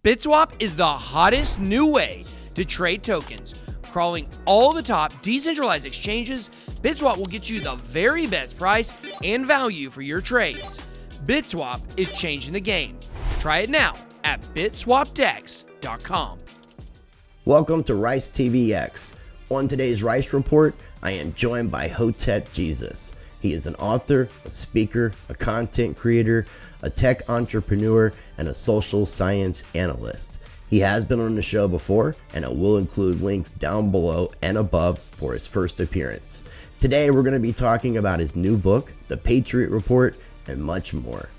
BitSwap is the hottest new way to trade tokens. Crawling all the top decentralized exchanges, BitSwap will get you the very best price and value for your trades. BitSwap is changing the game. Try it now at bitswapdex.com. Welcome to Rice TVX. On today's Rice Report, I am joined by Hotep Jesus. He is an author, a speaker, a content creator, a tech entrepreneur, and a social science analyst. He has been on the show before, and I will include links down below and above for his first appearance. Today, we're going to be talking about his new book, The Patriot Report, and much more.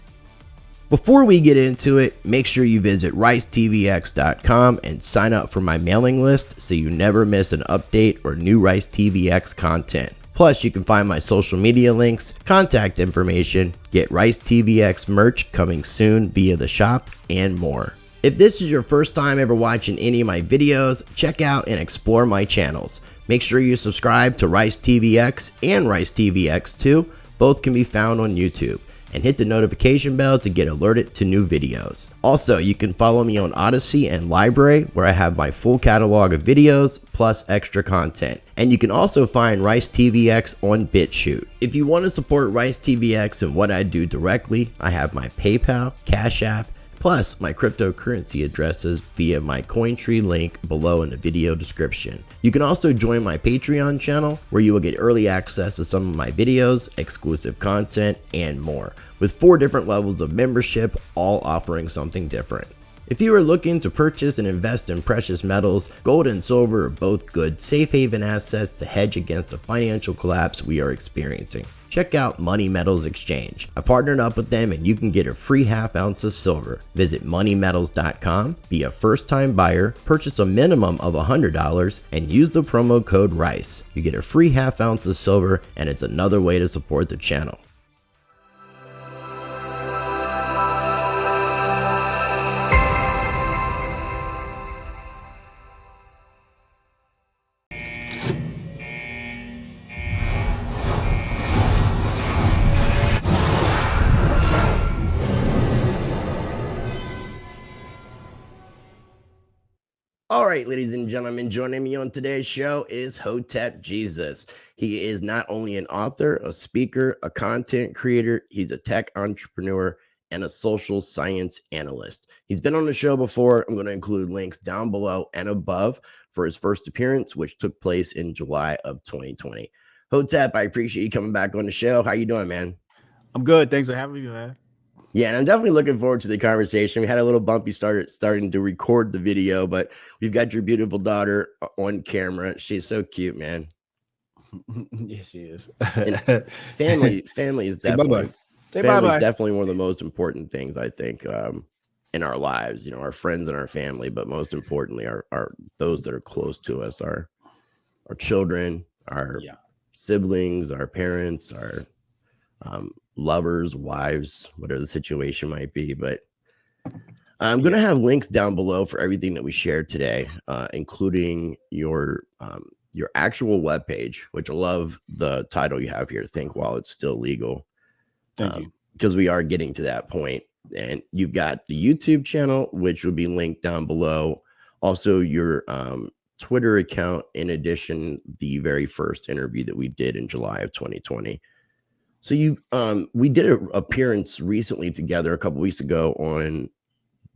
Before we get into it, make sure you visit ricetvx.com and sign up for my mailing list so you never miss an update or new Rice TVX content. Plus, you can find my social media links, contact information, get Rice TVX merch coming soon via the shop, and more. If this is your first time ever watching any of my videos, check out and explore my channels. Make sure you subscribe to Rice TVX and Rice TVX2, both can be found on YouTube. And hit the notification bell to get alerted to new videos. Also, you can follow me on Odyssey and Library, where I have my full catalog of videos plus extra content. And you can also find Rice TVX on BitChute. If you want to support Rice TVX and what I do directly, I have my PayPal, Cash App, plus my cryptocurrency addresses via my Cointree link below in the video description. You can also join my Patreon channel, where you will get early access to some of my videos, exclusive content, and more, with 4 different levels of membership, all offering something different. If you are looking to purchase and invest in precious metals, gold and silver are both good safe haven assets to hedge against the financial collapse we are experiencing. Check out Money Metals Exchange. I partnered up with them and you can get a free ½ ounce of silver. Visit moneymetals.com, be a first-time buyer, purchase a minimum of $100, and use the promo code RICE. You get a free ½ ounce of silver, and it's another way to support the channel. All right, ladies and gentlemen, joining me on today's show is Hotep Jesus. He is not only an author, a speaker, a content creator, he's a tech entrepreneur, and a social science analyst. He's been on the show before. I'm going to include links down below and above for his first appearance, which took place in July of 2020. Hotep, I appreciate you coming back on the show. How you doing, man? I'm good. Thanks for having me, man. Yeah, and I'm definitely looking forward to the conversation. We had a little bumpy starting to record the video, but we've got your beautiful daughter on camera. She's so cute, man. Yes, she is. family is definitely bye-bye. Definitely one of the most important things, I think, in our lives. You know, our friends and our family, but most importantly, are those that are close to us, our children, our siblings, our parents, our lovers, wives, whatever the situation might be. But I'm going to have links down below for everything that we shared today, including your actual webpage, which I love the title you have here, Think While It's Still Legal. Thank you. Because we are getting to that point. And you've got the YouTube channel, which will be linked down below. Also, your Twitter account, in addition, the very first interview that we did in July of 2020. So we did an appearance recently together a couple weeks ago on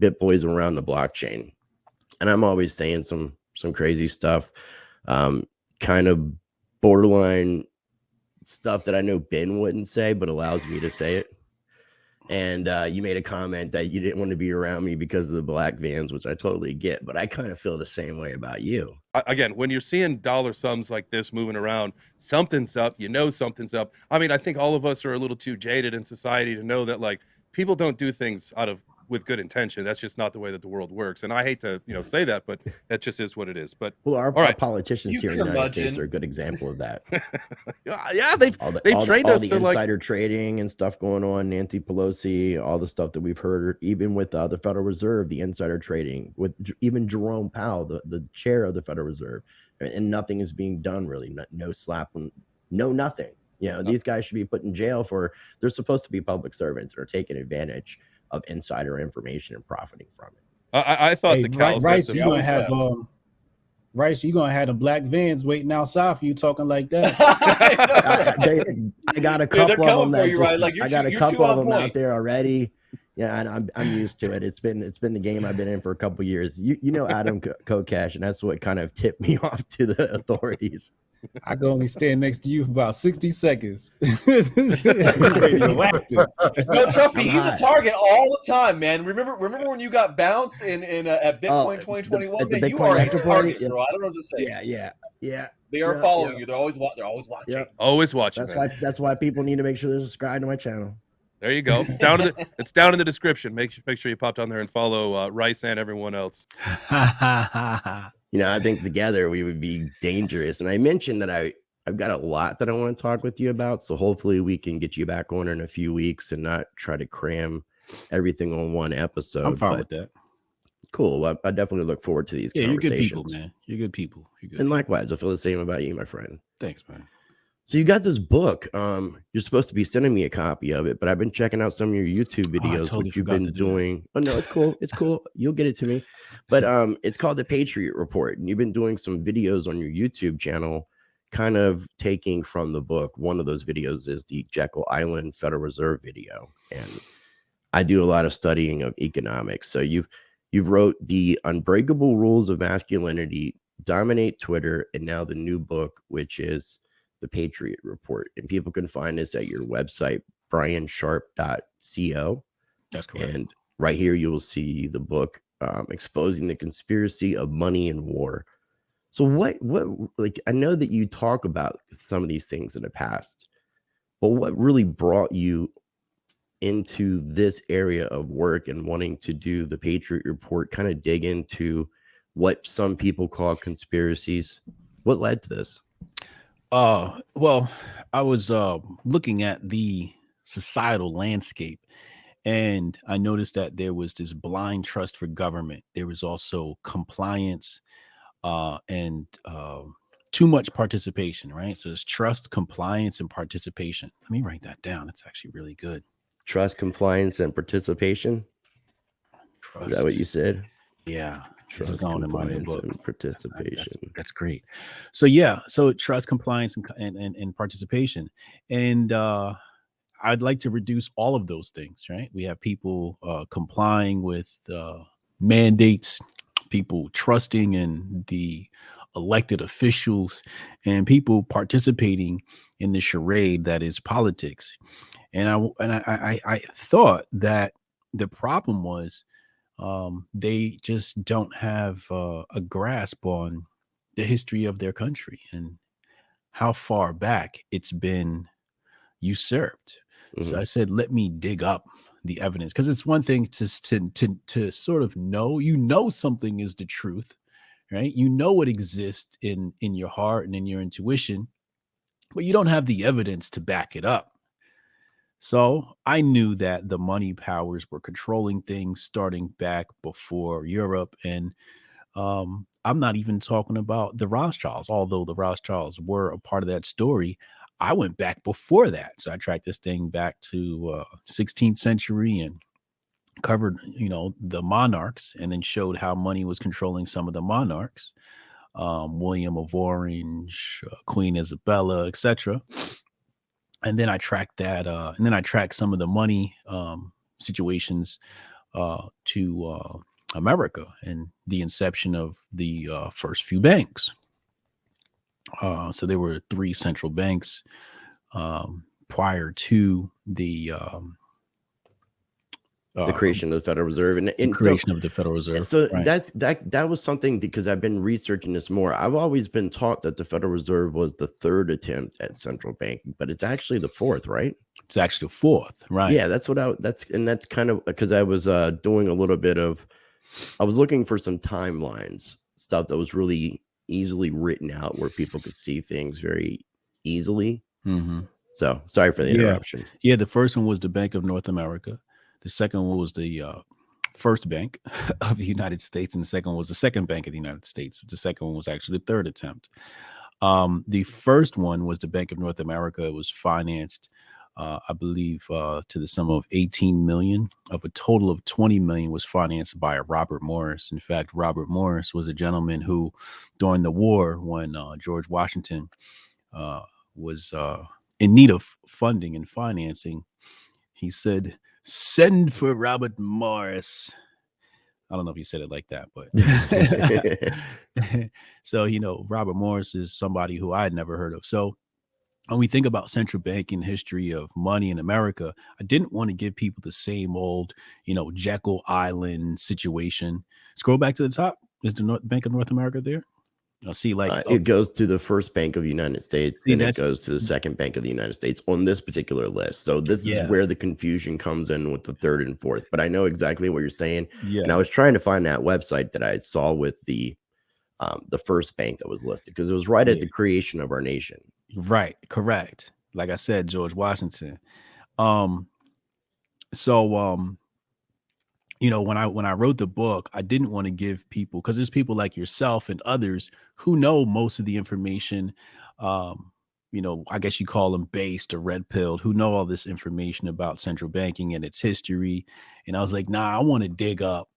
BitBoys Around the Blockchain, and I'm always saying some crazy stuff, kind of borderline stuff that I know Ben wouldn't say, but allows me to say it. And you made a comment that you didn't want to be around me because of the black vans, which I totally get, but I kind of feel the same way about you. Again, when you're seeing dollar sums like this moving around, something's up, you know something's up. I mean, I think all of us are a little too jaded in society to know that, like, people don't do things with good intention. That's just not the way that the world works. And I hate to, say that, but that just is what it is. But well, our politicians here in the United States are a good example of that. Yeah, they've trained us to insider trading and stuff going on. Nancy Pelosi, all the stuff that we've heard, even with the Federal Reserve, the insider trading, with even Jerome Powell, the chair of the Federal Reserve, and nothing is being done really. No slap, no nothing. These guys should be put in jail they're supposed to be public servants or taking advantage of insider information and profiting from it. I thought Hey, the cows Rice, had you some. gonna have Rice, you gonna have the black vans waiting outside for you talking like that. I got a Dude, they're couple of them coming for that you, just, right? Like I got a you're couple too of on them point. out there already. Yeah, and I'm used to it. It's been the game I've been in for a couple of years. You know Adam Kokesh, and that's what kind of tipped me off to the authorities. I can only stand next to you for about 60 seconds. Radioactive. No, trust me, I'm he's hot. a target all the time, man. Remember when you got bounced in at Bitcoin 2021? at the Man, you Bitcoin are a after party? target, bro. I don't know what to say. Yeah. They are following you. They're always watching. Yep. Always watching. That's why people need to make sure they're subscribed to my channel. There you go. It's down in the description. Make sure you pop down there and follow Rice and everyone else. You know, I think together we would be dangerous. And I mentioned that I've got a lot that I want to talk with you about. So hopefully we can get you back on in a few weeks and not try to cram everything on one episode. I'm fine with that. Cool. Well, I definitely look forward to these conversations. You're good people, man. You're good people. And likewise, I feel the same about you, my friend. Thanks, man. So you got this book. You're supposed to be sending me a copy of it, but I've been checking out some of your YouTube videos, which you've been doing. Oh no, it's cool. It's cool. You'll get it to me. But it's called the Patriot Report, and you've been doing some videos on your YouTube channel, kind of taking from the book. One of those videos is the Jekyll Island Federal Reserve video, and I do a lot of studying of economics. So you've wrote The Unbreakable Rules of Masculinity, Dominate Twitter, and now the new book, which is The Patriot Report. And people can find this at your website, bryansharpe.co. That's correct. And right here, you will see the book, Exposing the Conspiracy of Money and War. So what, like, I know that you talk about some of these things in the past, but what really brought you into this area of work and wanting to do the Patriot Report, kind of dig into what some people call conspiracies? What led to this? Well, I was looking at the societal landscape, and I noticed that there was this blind trust for government. There was also compliance and too much participation, right? So there's trust, compliance, and participation. Let me write that down. It's actually really good. Trust, compliance, and participation. Trust. Is that what you said? Yeah. Trust, going in my new book. And participation. That's great. So yeah, so trust, compliance, and participation. And I'd like to reduce all of those things, right? We have people complying with mandates, people trusting in the elected officials, and people participating in the charade that is politics. And I thought that the problem was they just don't have a grasp on the history of their country and how far back it's been usurped. Mm-hmm. So I said, let me dig up the evidence, because it's one thing to sort of know something is the truth, right? You know it exists in your heart and in your intuition, but you don't have the evidence to back it up. So I knew that the money powers were controlling things starting back before Europe. And I'm not even talking about the Rothschilds, although the Rothschilds were a part of that story. I went back before that. So I tracked this thing back to 16th century and covered, the monarchs, and then showed how money was controlling some of the monarchs, William of Orange, Queen Isabella, etc. And then I tracked that, and then I tracked some of the money situations to America and the inception of the first few banks. So there were 3 central banks prior to the creation of the Federal Reserve and the creation of the Federal Reserve. So right. that was something, because I've been researching this more. I've always been taught that the Federal Reserve was the 3rd attempt at central banking, but it's actually the 4th, right? It's actually the 4th, right? Yeah, that's kind of because I was doing a little bit of, I was looking for some timelines, stuff that was really easily written out where people could see things very easily. Mm-hmm. So sorry for the interruption. Yeah, the first one was the Bank of North America. The second one was the first bank of the United States, and the second one was the second bank of the United States. The second one was actually the 3rd attempt. The first one was the Bank of North America. It was financed I believe to the sum of 18 million. Of a total of 20 million was financed by Robert Morris. In fact, Robert Morris was a gentleman who, during the war, when George Washington was in need of funding and financing, he said, "Send for Robert Morris." I don't know if he said it like that, but so, Robert Morris is somebody who I had never heard of. So when we think about central banking history of money in America, I didn't want to give people the same old, Jekyll Island situation. Scroll back to the top. Is the Bank of North America there? I'll see it goes to the first Bank of the United States, See, then it goes to the second Bank of the United States on this particular list. So this is where the confusion comes in with the third and fourth. But I know exactly what you're saying. Yeah. And I was trying to find that website that I saw with the first bank that was listed, because it was right at the creation of our nation. Right. Correct. Like I said, George Washington. When I wrote the book, I didn't want to give people, because there's people like yourself and others who know most of the information. I guess you call them based or red pilled, who know all this information about central banking and its history. And I was like, nah, I want to dig up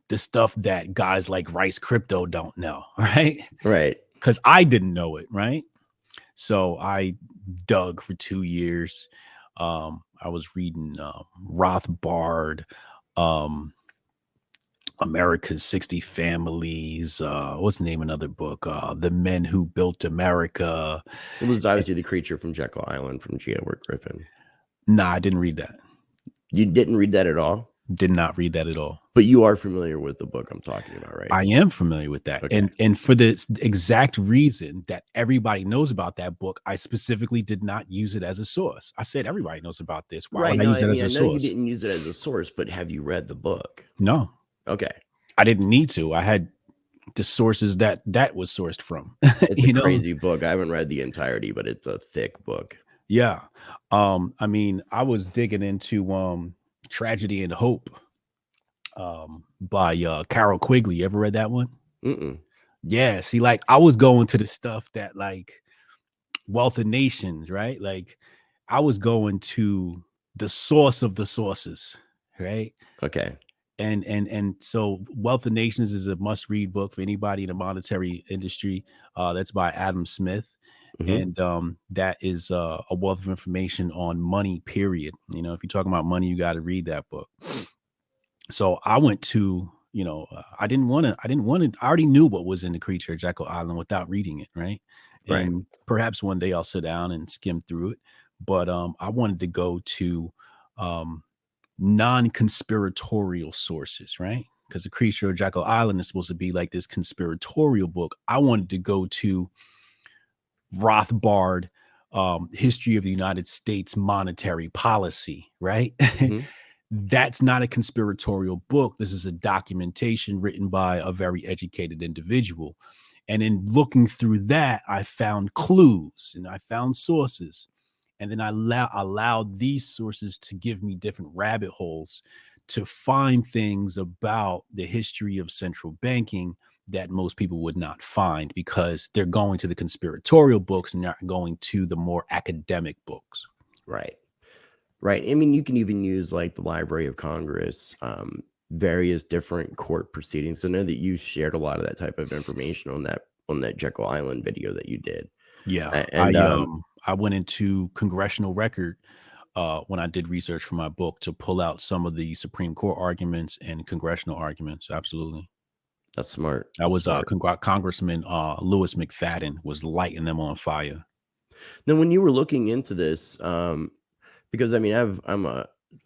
the stuff that guys like Rice Crypto don't know, right? Right. Because I didn't know it, right? So I dug for 2 years. I was reading Rothbard, America's 60 Families. What's the name of another book? The Men Who Built America. It was obviously The Creature from Jekyll Island from G. Edward Griffin. Nah, I didn't read that. You didn't read that at all? Did not read that at all. But you are familiar with the book I'm talking about, right? I am familiar with that. Okay. And for the exact reason that everybody knows about that book, I specifically did not use it as a source. I said, everybody knows about this. Why would I use it as a source? I know you didn't use it as a source, but have you read the book? No. Okay. I didn't need to. I had the sources that was sourced from. It's a crazy book. I haven't read the entirety, but it's a thick book. Yeah. I was digging into Tragedy and Hope by Carol Quigley. You ever read that one? Mm-mm. Yeah. See, like, I was going to the stuff that, like, Wealth of Nations, right? Like, I was going to the source of the sources, right? Okay. And so Wealth of Nations is a must-read book for anybody in the monetary industry. That's by Adam Smith. Mm-hmm. And that is a wealth of information on money, period. If you're talking about money, you got to read that book. So I went to, I already knew what was in The Creature of Jekyll Island without reading it, right? And perhaps one day I'll sit down and skim through it. But I wanted to go to non-conspiratorial sources, right? Because The Creature of Jekyll Island is supposed to be like this conspiratorial book. I wanted to go to Rothbard, History of the United States Monetary Policy, right? Mm-hmm. That's not a conspiratorial book. This is a documentation written by a very educated individual. And in looking through that, I found clues and I found sources. And then I allowed these sources to give me different rabbit holes to find things about the history of central banking that most people would not find, because they're going to the conspiratorial books and not going to the more academic books. Right. I mean, you can even use like the Library of Congress, various different court proceedings. I know that you shared a lot of that type of information on that Jekyll Island video that you did. Yeah. And I went into Congressional Record when I did research for my book to pull out some of the Supreme Court arguments and congressional arguments. Absolutely. That's smart. That was Congressman Louis McFadden was lighting them on fire. Now, when you were looking into this, because I mean,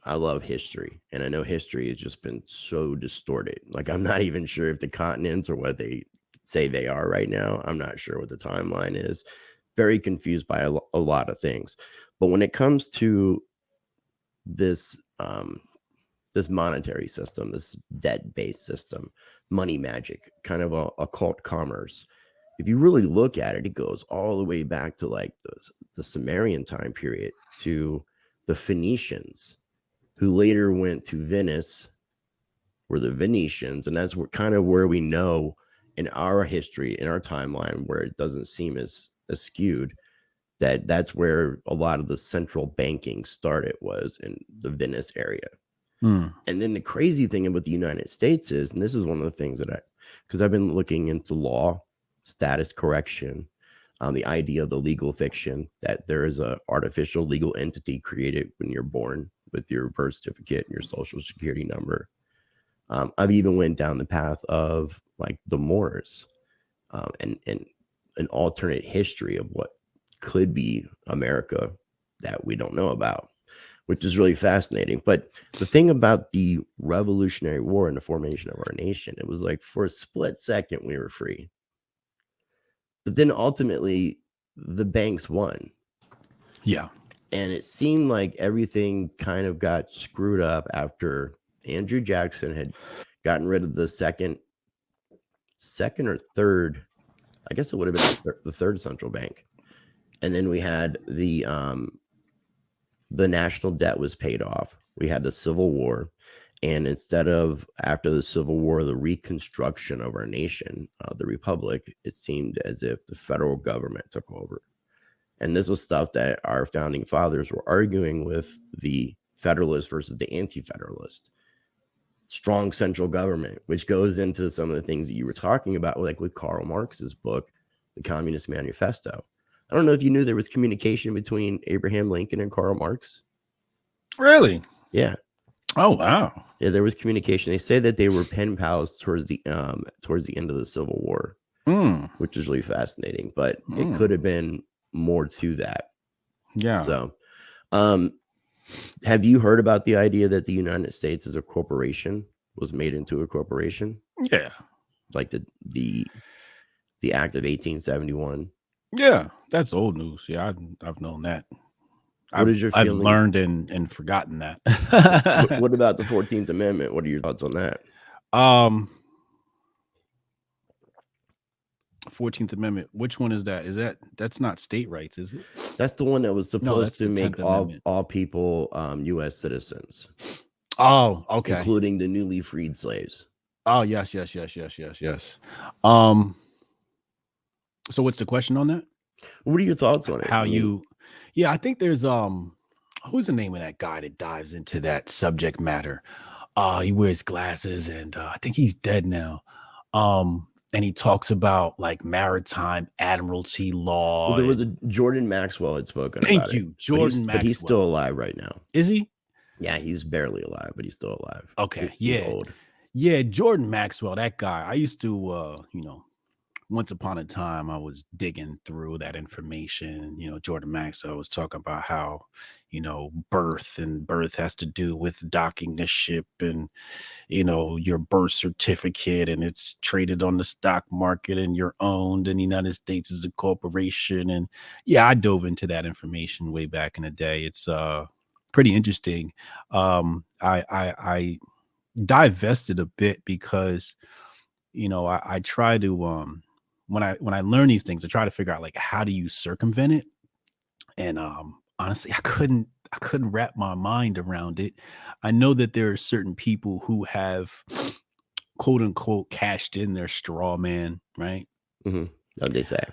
I love history, and I know history has just been so distorted. Like, I'm not even sure if the continents are what they say they are right now. I'm not sure what the timeline is. Very confused by a lot of things. But when it comes to this this monetary system, this debt-based system, money magic, kind of a occult commerce, if you really look at it, it goes all the way back to like the Sumerian time period, to the Phoenicians, who later went to Venice, were the Venetians. And that's kind of where we know in our history, in our timeline, where it doesn't seem as skewed, That's where a lot of the central banking started, was in the Venice area. Mm. And then the crazy thing about the United States is, and this is one of the things that because I've been looking into law, status correction, the idea of the legal fiction, that there is a artificial legal entity created when you're born with your birth certificate and your social security number. I've even went down the path of like the Moors, and an alternate history of what could be America that we don't know about, which is really fascinating. But the thing about the Revolutionary War and the formation of our nation, it was like for a split second we were free. But then ultimately the banks won. Yeah. And it seemed like everything kind of got screwed up after Andrew Jackson had gotten rid of the second or third, I guess it would have been the third central bank. And then we had the national debt was paid off. We had the Civil War. And instead of, after the Civil War, the reconstruction of our nation, the Republic, it seemed as if the federal government took over. And this was stuff that our founding fathers were arguing with the Federalist versus the Anti-Federalist. Strong central government, which goes into some of the things that you were talking about, like with Karl Marx's book, The Communist Manifesto. I don't know if you knew there was communication between Abraham Lincoln and Karl Marx. Really? Yeah. Oh, wow. Yeah, there was communication. They say that they were pen pals towards the end of the Civil War, which is really fascinating. But it could have been more to that. Yeah. So, have you heard about the idea that the United States as a corporation was made into a corporation? Yeah. Like the Act of 1871. Yeah, that's old news. Yeah, I've known that. What is your feelings? I've learned and forgotten that. What about the 14th Amendment? What are your thoughts on that? 14th Amendment. Which one is that? That's not state rights, is it? That's the one that was supposed to make Amendment. all people U.S. citizens. Oh, okay. Including the newly freed slaves. Oh, yes. So what's the question on that? What are your thoughts on it? I think there's who's the name of that guy that dives into that subject matter? He wears glasses and I think he's dead now. And he talks about like maritime admiralty law. Well, there was a Jordan Maxwell had spoken about it. Thank you, Jordan Maxwell. But he's still alive right now. Is he? Yeah, he's barely alive, but he's still alive. Okay, he's old. Yeah, Jordan Maxwell, that guy. I used to, once upon a time, I was digging through that information. Jordan Maxwell was talking about how, birth has to do with docking a ship and, your birth certificate, and it's traded on the stock market and you're owned in the United States as a corporation. And yeah, I dove into that information way back in the day. It's pretty interesting. I divested a bit because, I try to, when I learn these things, I try to figure out like, how do you circumvent it? And honestly, I couldn't wrap my mind around it. I know that there are certain people who have quote unquote cashed in their straw man, right? Mm-hmm. What they say.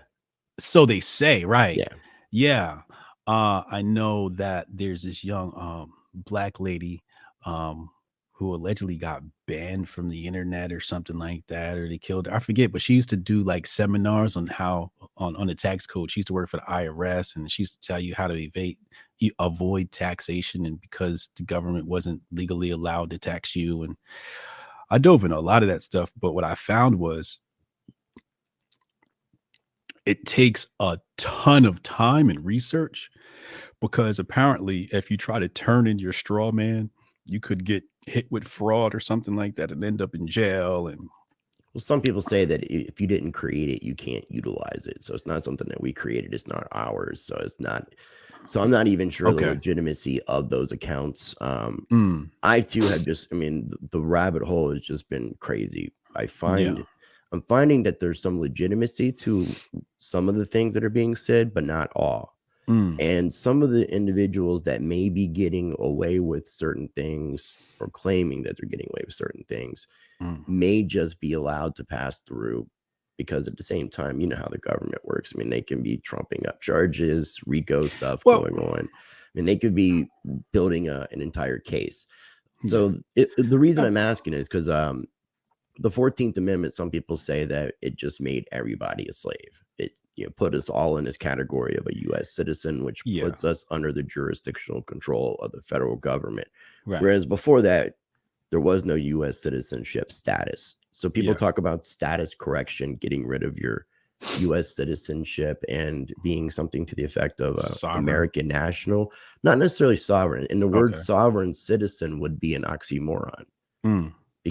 So they say, right? Yeah. Yeah. I know that there's this young black lady who allegedly got banned from the internet or something like that, or they killed her. I forget, but she used to do like seminars on how on the tax code. She used to work for the IRS, and she used to tell you how to avoid taxation, and because the government wasn't legally allowed to tax you. And I dove into a lot of that stuff, but what I found was it takes a ton of time and research, because apparently if you try to turn in your straw man, you could get hit with fraud or something like that and end up in jail. And well, some people say that if you didn't create it, you can't utilize it. So it's not something that we created. It's not ours. So it's not. So I'm not even sure the legitimacy of those accounts. I too have the rabbit hole has just been crazy. I'm finding that there's some legitimacy to some of the things that are being said, but not all. And some of the individuals that may be getting away with certain things or claiming that they're getting away with certain things may just be allowed to pass through because at the same time, you know how the government works. I mean, they can be trumping up charges, RICO stuff Well, going on. I mean, they could be building an entire case. yeah. So the reason I'm asking is because the 14th Amendment, some people say that it just made everybody a slave. It put us all in this category of a U.S. citizen, which Yeah. puts us under the jurisdictional control of the federal government. Right. Whereas before that, there was no U.S. citizenship status. So people Yeah. talk about status correction, getting rid of your U.S. citizenship and being something to the effect of Sovereign. American national, not necessarily sovereign. And the word Okay. sovereign citizen would be an oxymoron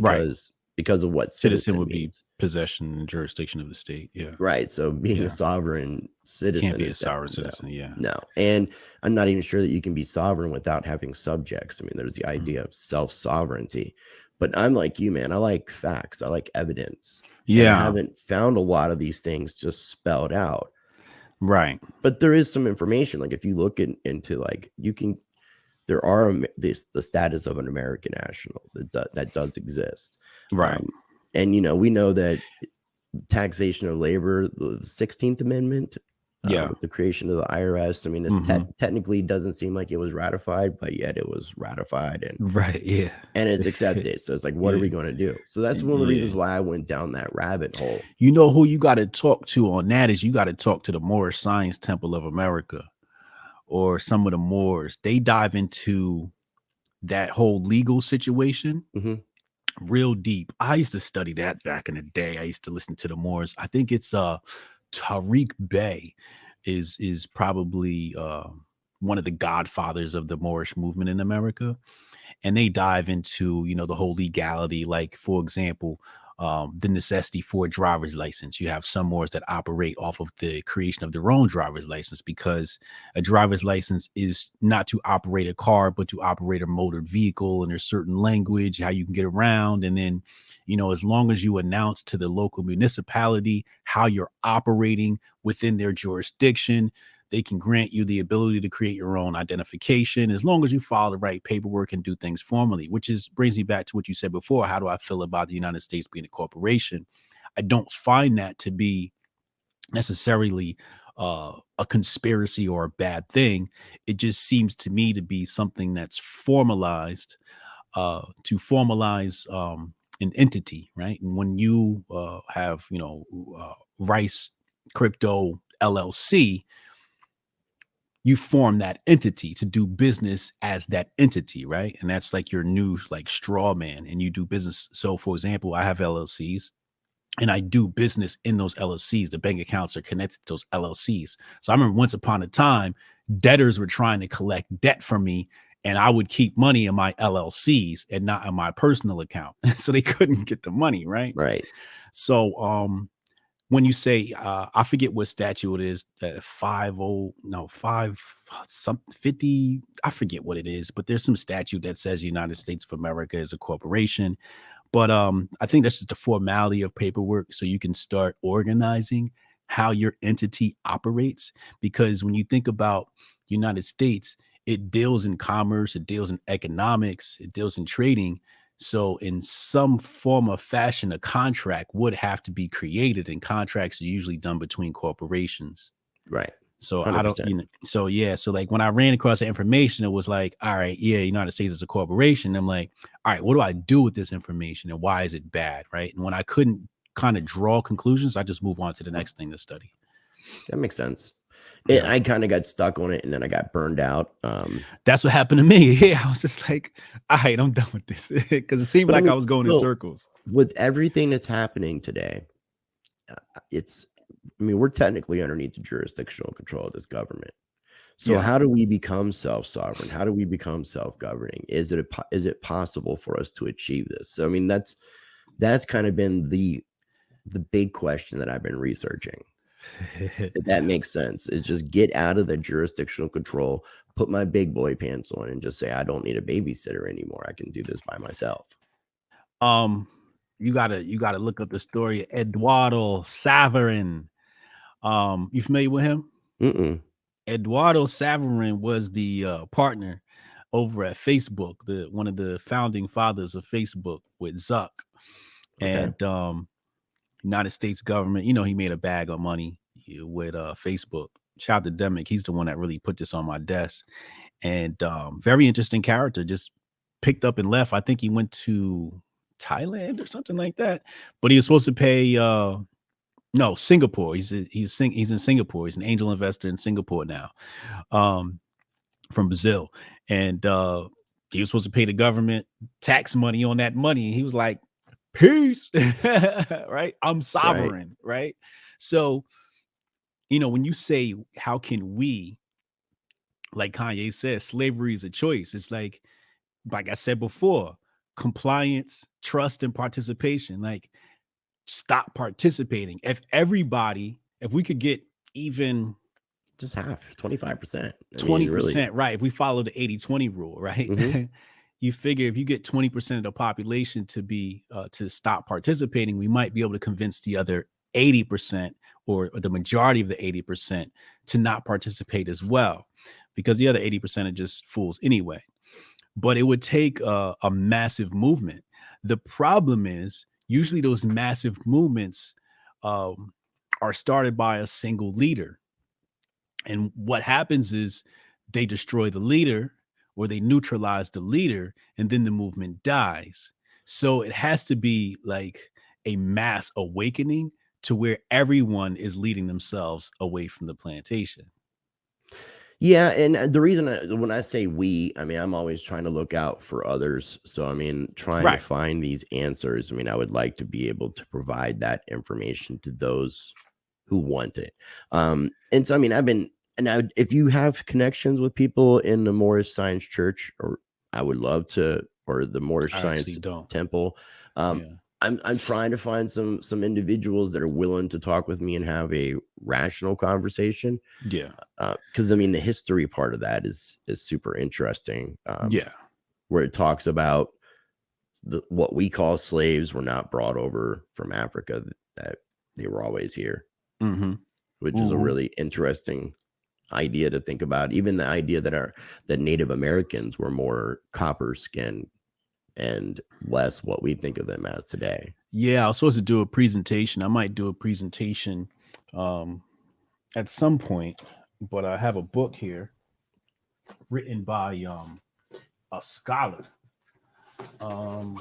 Right. because of what Citizen would means. be possession and jurisdiction of the state. Yeah. Right. So being Yeah. a sovereign citizen Can't be a is sovereign citizen. Yeah. no. And I'm not even sure that you can be sovereign without having subjects. I mean, there's the idea of self-sovereignty. But I'm like you, man. I like facts. I like evidence. And I Yeah. haven't found a lot of these things just spelled out. Right. But there is some information. Like if you look into like there are the status of an American national that does exist. Right. And we know that taxation of labor, the 16th Amendment, with the creation of the IRS. I mean, it's technically doesn't seem like it was ratified, but yet it was ratified and Right. Yeah. and it's accepted. So it's like, what are we going to do? So that's one of the reasons why I went down that rabbit hole. You know who you got to talk to on that is you got to talk to the Moorish Science Temple of America or some of the Moors. They dive into that whole legal situation real deep. I used to study that back in the day. I used to listen to the Moors. I think it's Tariq Bey is probably one of the godfathers of the Moorish movement in America. And they dive into, the whole legality. Like, for example, the necessity for a driver's license. You have some Moors that operate off of the creation of their own driver's license because a driver's license is not to operate a car, but to operate a motor vehicle. And there's certain language, how you can get around. And then, as long as you announce to the local municipality how you're operating within their jurisdiction, they can grant you the ability to create your own identification as long as you follow the right paperwork and do things formally, which brings me back to what you said before. How do I feel about the United States being a corporation? I don't find that to be necessarily a conspiracy or a bad thing. It just seems to me to be something that's formalized to formalize an entity, right? And when you have, Rice Crypto LLC, you form that entity to do business as that entity, right? And that's like your new straw man, and you do business. So for example, I have LLCs and I do business in those LLCs. The bank accounts are connected to those LLCs. So I remember once upon a time, debtors were trying to collect debt from me, and I would keep money in my LLCs and not in my personal account. So they couldn't get the money, right? Right. So when you say, I forget what statute it is, 50, I forget what it is, but there's some statute that says United States of America is a corporation. But I think that's just the formality of paperwork so you can start organizing how your entity operates. Because when you think about United States, it deals in commerce, it deals in economics, it deals in trading. So in some form of fashion, a contract would have to be created, and contracts are usually done between corporations. Right. So 100%. I don't, so like when I ran across the information, it was like, all right, yeah, United States is a corporation. I'm like, all right, what do I do with this information and why is it bad? Right. And when I couldn't kind of draw conclusions, I just move on to the next thing to study. That makes sense. Yeah. I kind of got stuck on it and then I got burned out. That's what happened to me. Yeah, I was just like, all right, I'm done with this because it seemed like I was going in circles. With everything that's happening today, we're technically underneath the jurisdictional control of this government. So how do we become self-sovereign? How do we become self-governing? Is it possible for us to achieve this? So, that's kind of been the big question that I've been researching. If that makes sense, is just get out of the jurisdictional control, put my big boy pants on, and just say, I don't need a babysitter anymore. I can do this by myself. You gotta look up the story of Eduardo Saverin. You familiar with him? Mm-mm. Eduardo Saverin was the partner over at Facebook, one of the founding fathers of Facebook with Zuck. Okay. And United States government, he made a bag of money with Facebook. Shout out to Demick. He's the one that really put this on my desk. And very interesting character, just picked up and left. I think he went to Thailand or something like that. But he was supposed to pay no, Singapore. He's in Singapore. He's an angel investor in Singapore now. From Brazil. And he was supposed to pay the government tax money on that money. He was like, peace. Right? I'm sovereign, right? So, when you say, how can we, like Kanye says, slavery is a choice. It's like I said before, compliance, trust, and participation. Like, stop participating. If we could get even just half, 25%. 20%, really. right? If we follow the 80-20 rule, right? Mm-hmm. You figure if you get 20% of the population to be to stop participating, we might be able to convince the other 80% or the majority of the 80% to not participate as well, because the other 80% are just fools anyway. But it would take a massive movement. The problem is usually those massive movements are started by a single leader. And what happens is they destroy the leader or they neutralize the leader, and then the movement dies. So it has to be like a mass awakening to where everyone is leading themselves away from the plantation. Yeah, and the reason when I say we, I'm always trying to look out for others. So, trying to find these answers. I would like to be able to provide that information to those who want it. And so, if you have connections with people in the Moorish Science Church, or I would love to, or the Moorish Science Temple, I'm trying to find some individuals that are willing to talk with me and have a rational conversation. Yeah. Because the history part of that is super interesting. Where it talks about what we call slaves were not brought over from Africa, that they were always here, which is a really interesting idea to think about. Even the idea that Native Americans were more copper skinned and less what we think of them as today. Yeah, I was supposed to do a presentation. I might do a presentation at some point, but I have a book here written by a scholar. And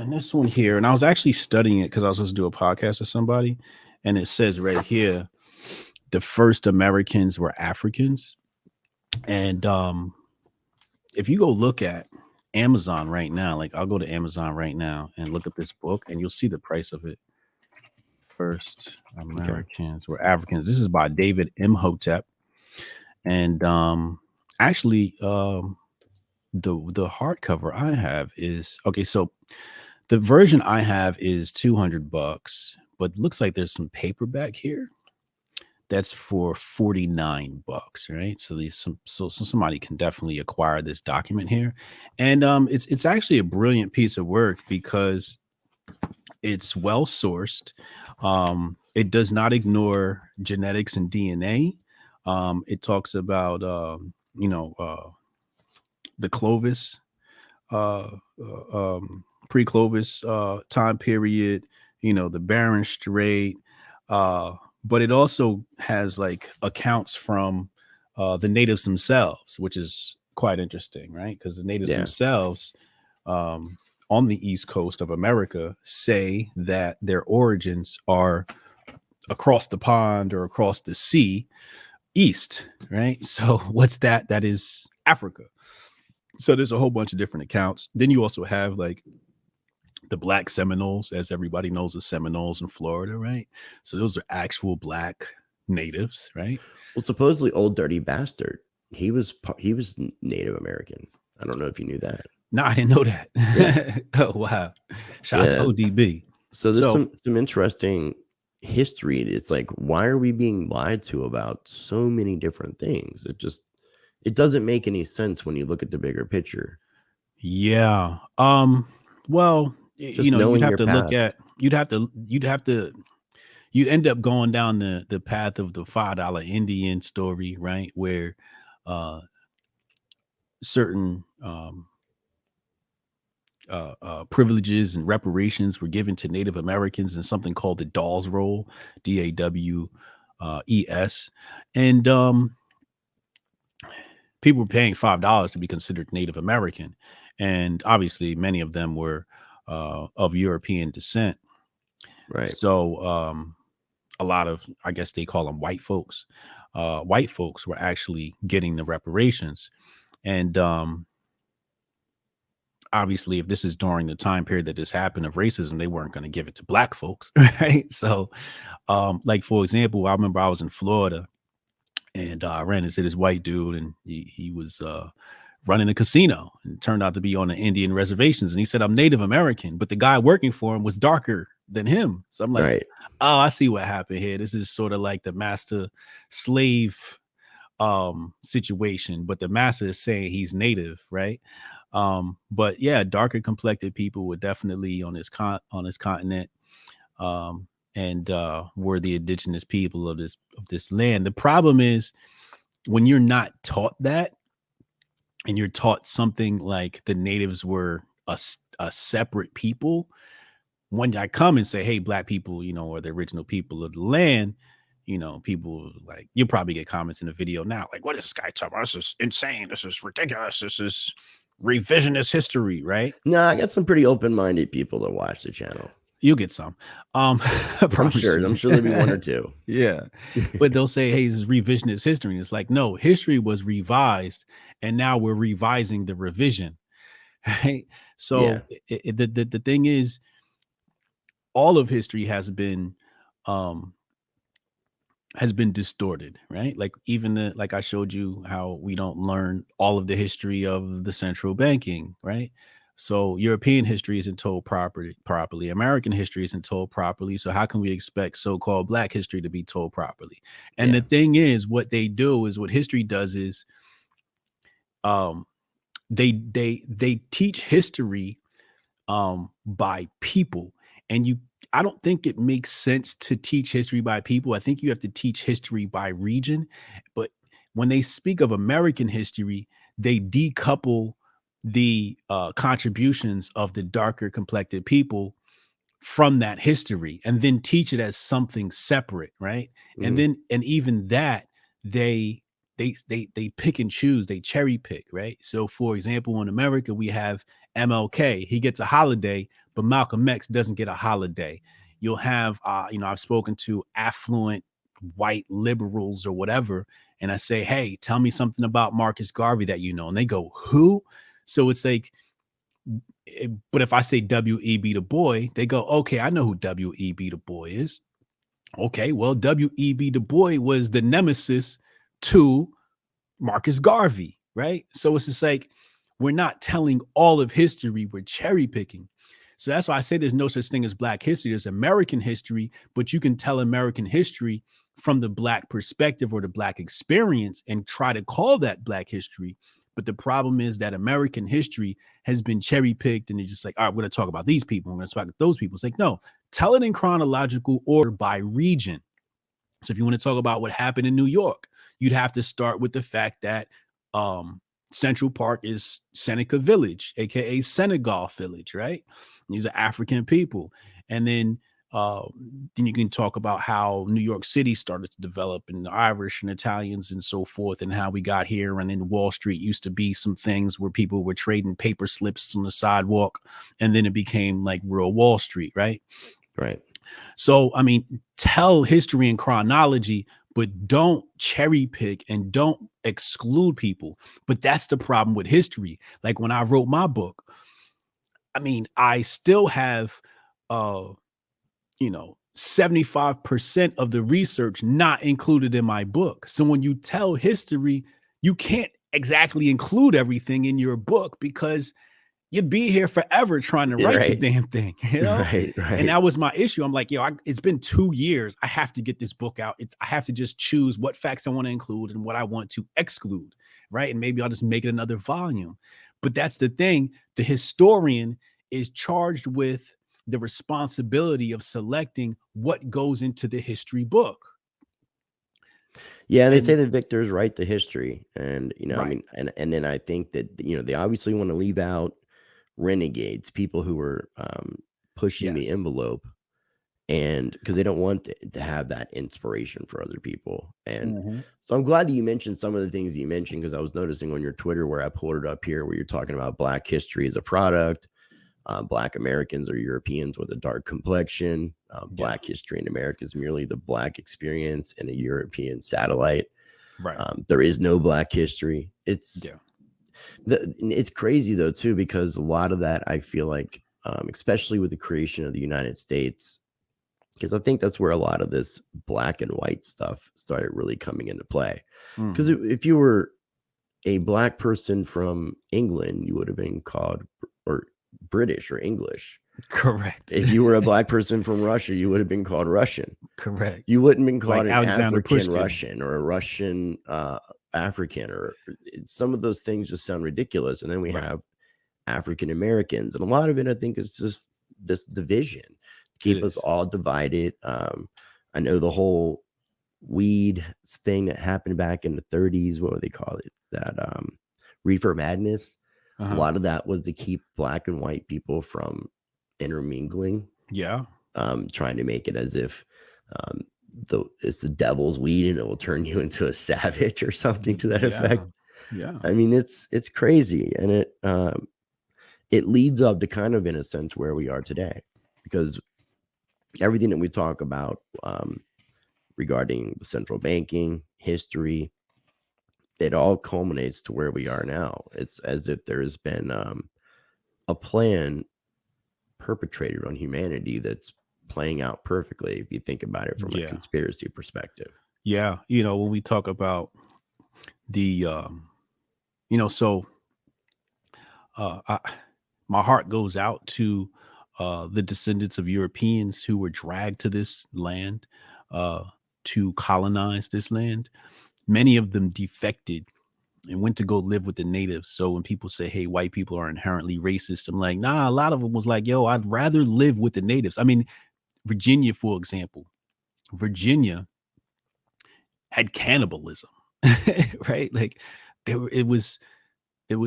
this one here, and I was actually studying it because I was supposed to do a podcast with somebody, and it says right here, the first Americans were Africans. And if you go look at Amazon right now, like I'll go to Amazon right now and look up this book, and you'll see the price of it. First Americans were Africans. This is by David M. Hotep. And actually, the hardcover I have is okay. So the version I have is $200, but looks like there's some paperback here that's for $49, right? So somebody can definitely acquire this document here. And it's actually a brilliant piece of work because it's well sourced. It does not ignore genetics and DNA. It talks about the Clovis, pre-Clovis time period, the Barren Strait, but it also has like accounts from the natives themselves, which is quite interesting, right? Because the natives themselves on the East Coast of America say that their origins are across the pond or across the sea east, right? So what's that? That is Africa. So there's a whole bunch of different accounts. Then you also have like the Black Seminoles, as everybody knows, the Seminoles in Florida, right? So those are actual Black natives, right? Well, supposedly Old Dirty Bastard, he was Native American. I don't know if you knew that. No, I didn't know that. Yeah. Oh, wow. Shout out to ODB. So there's some interesting history. It's like, why are we being lied to about so many different things? It doesn't make any sense when you look at the bigger picture. Yeah. Well, you'd have to look at, you'd end up going down the path of the $5 Indian story, right? Where certain privileges and reparations were given to Native Americans in something called the Dawes Roll, DAWES, and people were paying $5 to be considered Native American, and obviously many of them were of European descent. Right. So a lot of, I guess they call them white folks. White folks were actually getting the reparations, and obviously, if this is during the time period that this happened of racism, they weren't going to give it to black folks, right? So, like for example, I remember I was in Florida, and I ran into this white dude, and he was running a casino, and turned out to be on the Indian reservations. And he said, "I'm Native American," but the guy working for him was darker than him. So I'm like, Right. "Oh, I see what happened here. This is sort of like the master slave situation, but the master is saying he's native, right?" But yeah, darker complected people were definitely on this continent, and were the indigenous people of this land. The problem is when you're not taught that, and you're taught something like the natives were a separate people. When I come and say, "Hey, black people, are the original people of the land," people like, you'll probably get comments in the video now, like, "What is this guy talking about? This is insane. This is ridiculous. This is revisionist history," right? No, I got some pretty open-minded people that watch the channel. You'll get some. I I'm promise sure you. there'll be one or two. Yeah. But they'll say, "Hey, this is revisionist history." And it's like, no, history was revised, and now we're revising the revision. Right. So Yeah. the thing is, all of history has been distorted, right? Like even like I showed you how we don't learn all of the history of the central banking, right? So European history isn't told properly. American history isn't told properly. So how can we expect so-called black history to be told properly? And Yeah. the thing is, what history does is they teach history by people. And I don't think it makes sense to teach history by people. I think you have to teach history by region. But when they speak of American history, they decouple the contributions of the darker complected people from that history, and then teach it as something separate, right? Mhm. And even that, they pick and choose, they cherry pick, right? So for example, in America, we have MLK. He gets a holiday, but Malcolm X doesn't get a holiday. You'll have I've spoken to affluent white liberals or whatever, and I say, "Hey, tell me something about Marcus Garvey that you know." And they go, "Who?" So it's like, but if I say W.E.B. Du Bois, they go, "Okay, I know who W.E.B. Du Bois is." Okay, well, W.E.B. Du Bois was the nemesis to Marcus Garvey, right? So it's just like, we're not telling all of history, we're cherry picking. So that's why I say there's no such thing as black history. There's American history, but you can tell American history from the black perspective or the black experience and try to call that black history. But the problem is that American history has been cherry picked, and it's just like, all right, we're going to talk about these people, we're going to talk about those people. It's like, no, tell it in chronological order by region. So if you want to talk about what happened in New York, you'd have to start with the fact that Central Park is Seneca Village, aka Senegal Village, right? These are African people. And then you can talk about how New York City started to develop, and the Irish and Italians and so forth, and how we got here. And then Wall Street used to be some things where people were trading paper slips on the sidewalk, and then it became like real Wall Street, right? Right. So, I mean, tell history in chronology, but don't cherry pick and don't exclude people. But that's the problem with history. Like when I wrote my book, I mean, I still have, 75% of the research not included in my book. So when you tell history, you can't exactly include everything in your book, because you'd be here forever trying to write the Right. damn thing, Right. And that was my issue. I'm like, it's been 2 years. I have to get this book out. I have to just choose what facts I want to include and what I want to exclude, right? And maybe I'll just make it another volume. But that's the thing. The historian is charged with the responsibility of selecting what goes into the history book. Yeah, they And say that victors write the history, and I right. mean, and then I think that they obviously want to leave out renegades, people who were pushing the envelope, and because they don't want to have that inspiration for other people. And so I'm glad that you mentioned some of the things you mentioned, because I was noticing on your Twitter, where I pulled it up here, where you're talking about Black history as a product, Black Americans are Europeans with a dark complexion, Black history in America is merely the Black experience in a European satellite. Right. There is no Black history. It's crazy though too, because a lot of that, I feel like, especially with the creation of the United States, because I think that's where a lot of this black and white stuff started really coming into play. Because if you were a Black person from England, you would have been called or British or English. Correct. If you were a Black person from Russia, you would have been called Russian. Correct. You wouldn't have been called Like an Alexander African Pushkin. Russian or a Russian African, or some of those things just sound ridiculous. And then we have African Americans, and a lot of it, I think, is just this division, keep us all divided. I know the whole weed thing that happened back in the 30s, what would they call it? That reefer madness. A lot of that was to keep Black and white people from intermingling. Trying to make it as if it's the devil's weed and it will turn you into a savage or something to that effect. I mean, it's crazy, and it leads up to kind of, in a sense, where we are today, because everything that we talk about regarding central banking history, it all culminates to where we are now. It's as if there has been a plan perpetrated on humanity that's playing out perfectly, if you think about it from a conspiracy perspective. When we talk about the my heart goes out to the descendants of Europeans who were dragged to this land to colonize this land. Many of them defected and went to go live with the natives. So when people say, hey, white people are inherently racist, I'm like, nah, a lot of them was like, yo, I'd rather live with the natives. I mean, Virginia, for example, Virginia had cannibalism, right? Like it was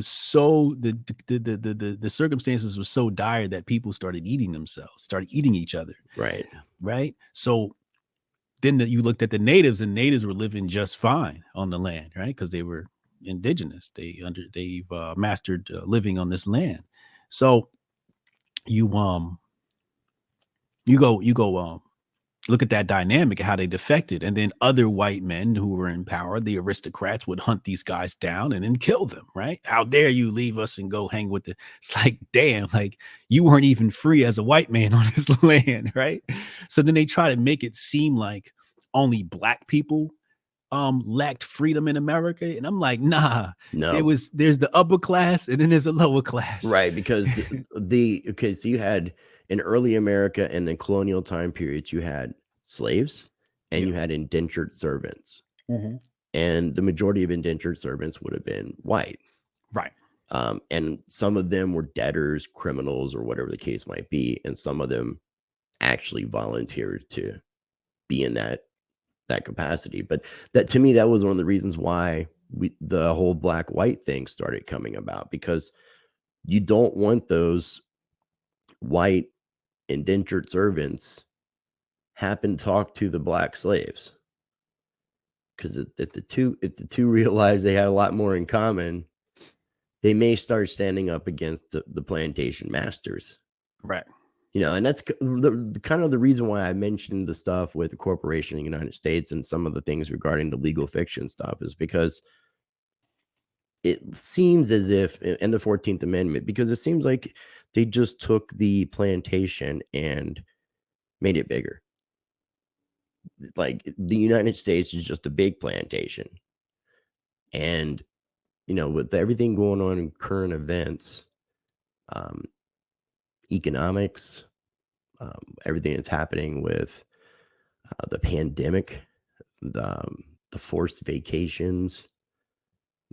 so the circumstances were so dire that people started eating themselves, started eating each other. Right. So then you looked at the natives, and natives were living just fine on the land, right? Because they were indigenous. They've mastered living on this land. So you go look at that dynamic, how they defected, and then other white men who were in power, the aristocrats, would hunt these guys down and then kill them, right? How dare you leave us and go hang with it's like, damn, like you weren't even free as a white man on this land, right? So then they try to make it seem like only Black people lacked freedom in America, and I'm like, nah, there's the upper class and then there's a lower class, right? Because so you had in early America and the colonial time periods, you had slaves and you had indentured servants, and the majority of indentured servants would have been white, right? And some of them were debtors, criminals, or whatever the case might be, and some of them actually volunteered to be in that capacity. But that, to me, that was one of the reasons why the whole black white thing started coming about, because you don't want those white indentured servants happen to talk to the Black slaves, because if the two realize they had a lot more in common, they may start standing up against the plantation masters, right? And that's the kind of the reason why I mentioned the stuff with the corporation in the United States and some of the things regarding the legal fiction stuff, is because it seems as if, in the 14th Amendment, because it seems like they just took the plantation and made it bigger. Like the United States is just a big plantation. And, with everything going on in current events, economics, everything that's happening with the pandemic, the forced vacations,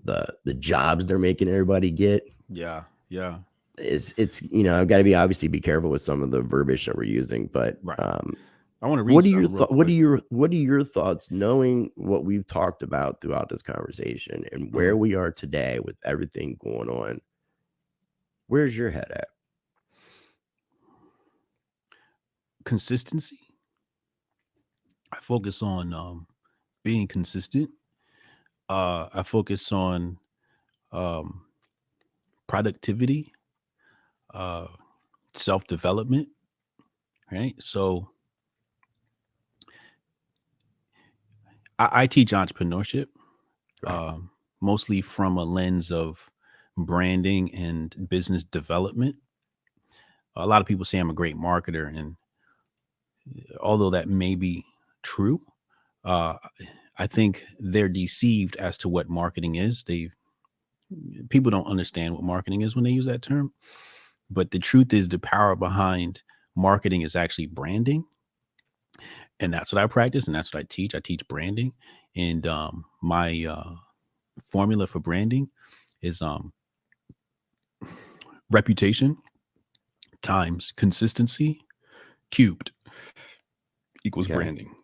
the jobs they're making everybody get. It's I've got to obviously be careful with some of the verbiage that we're using, but I want to read what are your thoughts, knowing what we've talked about throughout this conversation and where we are today with everything going on? Where's your head at? Consistency. I focus on being consistent. I focus on productivity, self-development, right? So I teach entrepreneurship, Right. mostly from a lens of branding and business development. A lot of people say I'm a great marketer, and although that may be true, uh, I think they're deceived as to what marketing is. People don't understand what marketing is when they use that term. But the truth is, the power behind marketing is actually branding, and that's what I practice, and that's what I teach. I teach branding, and my formula for branding is reputation times consistency cubed equals Okay. branding.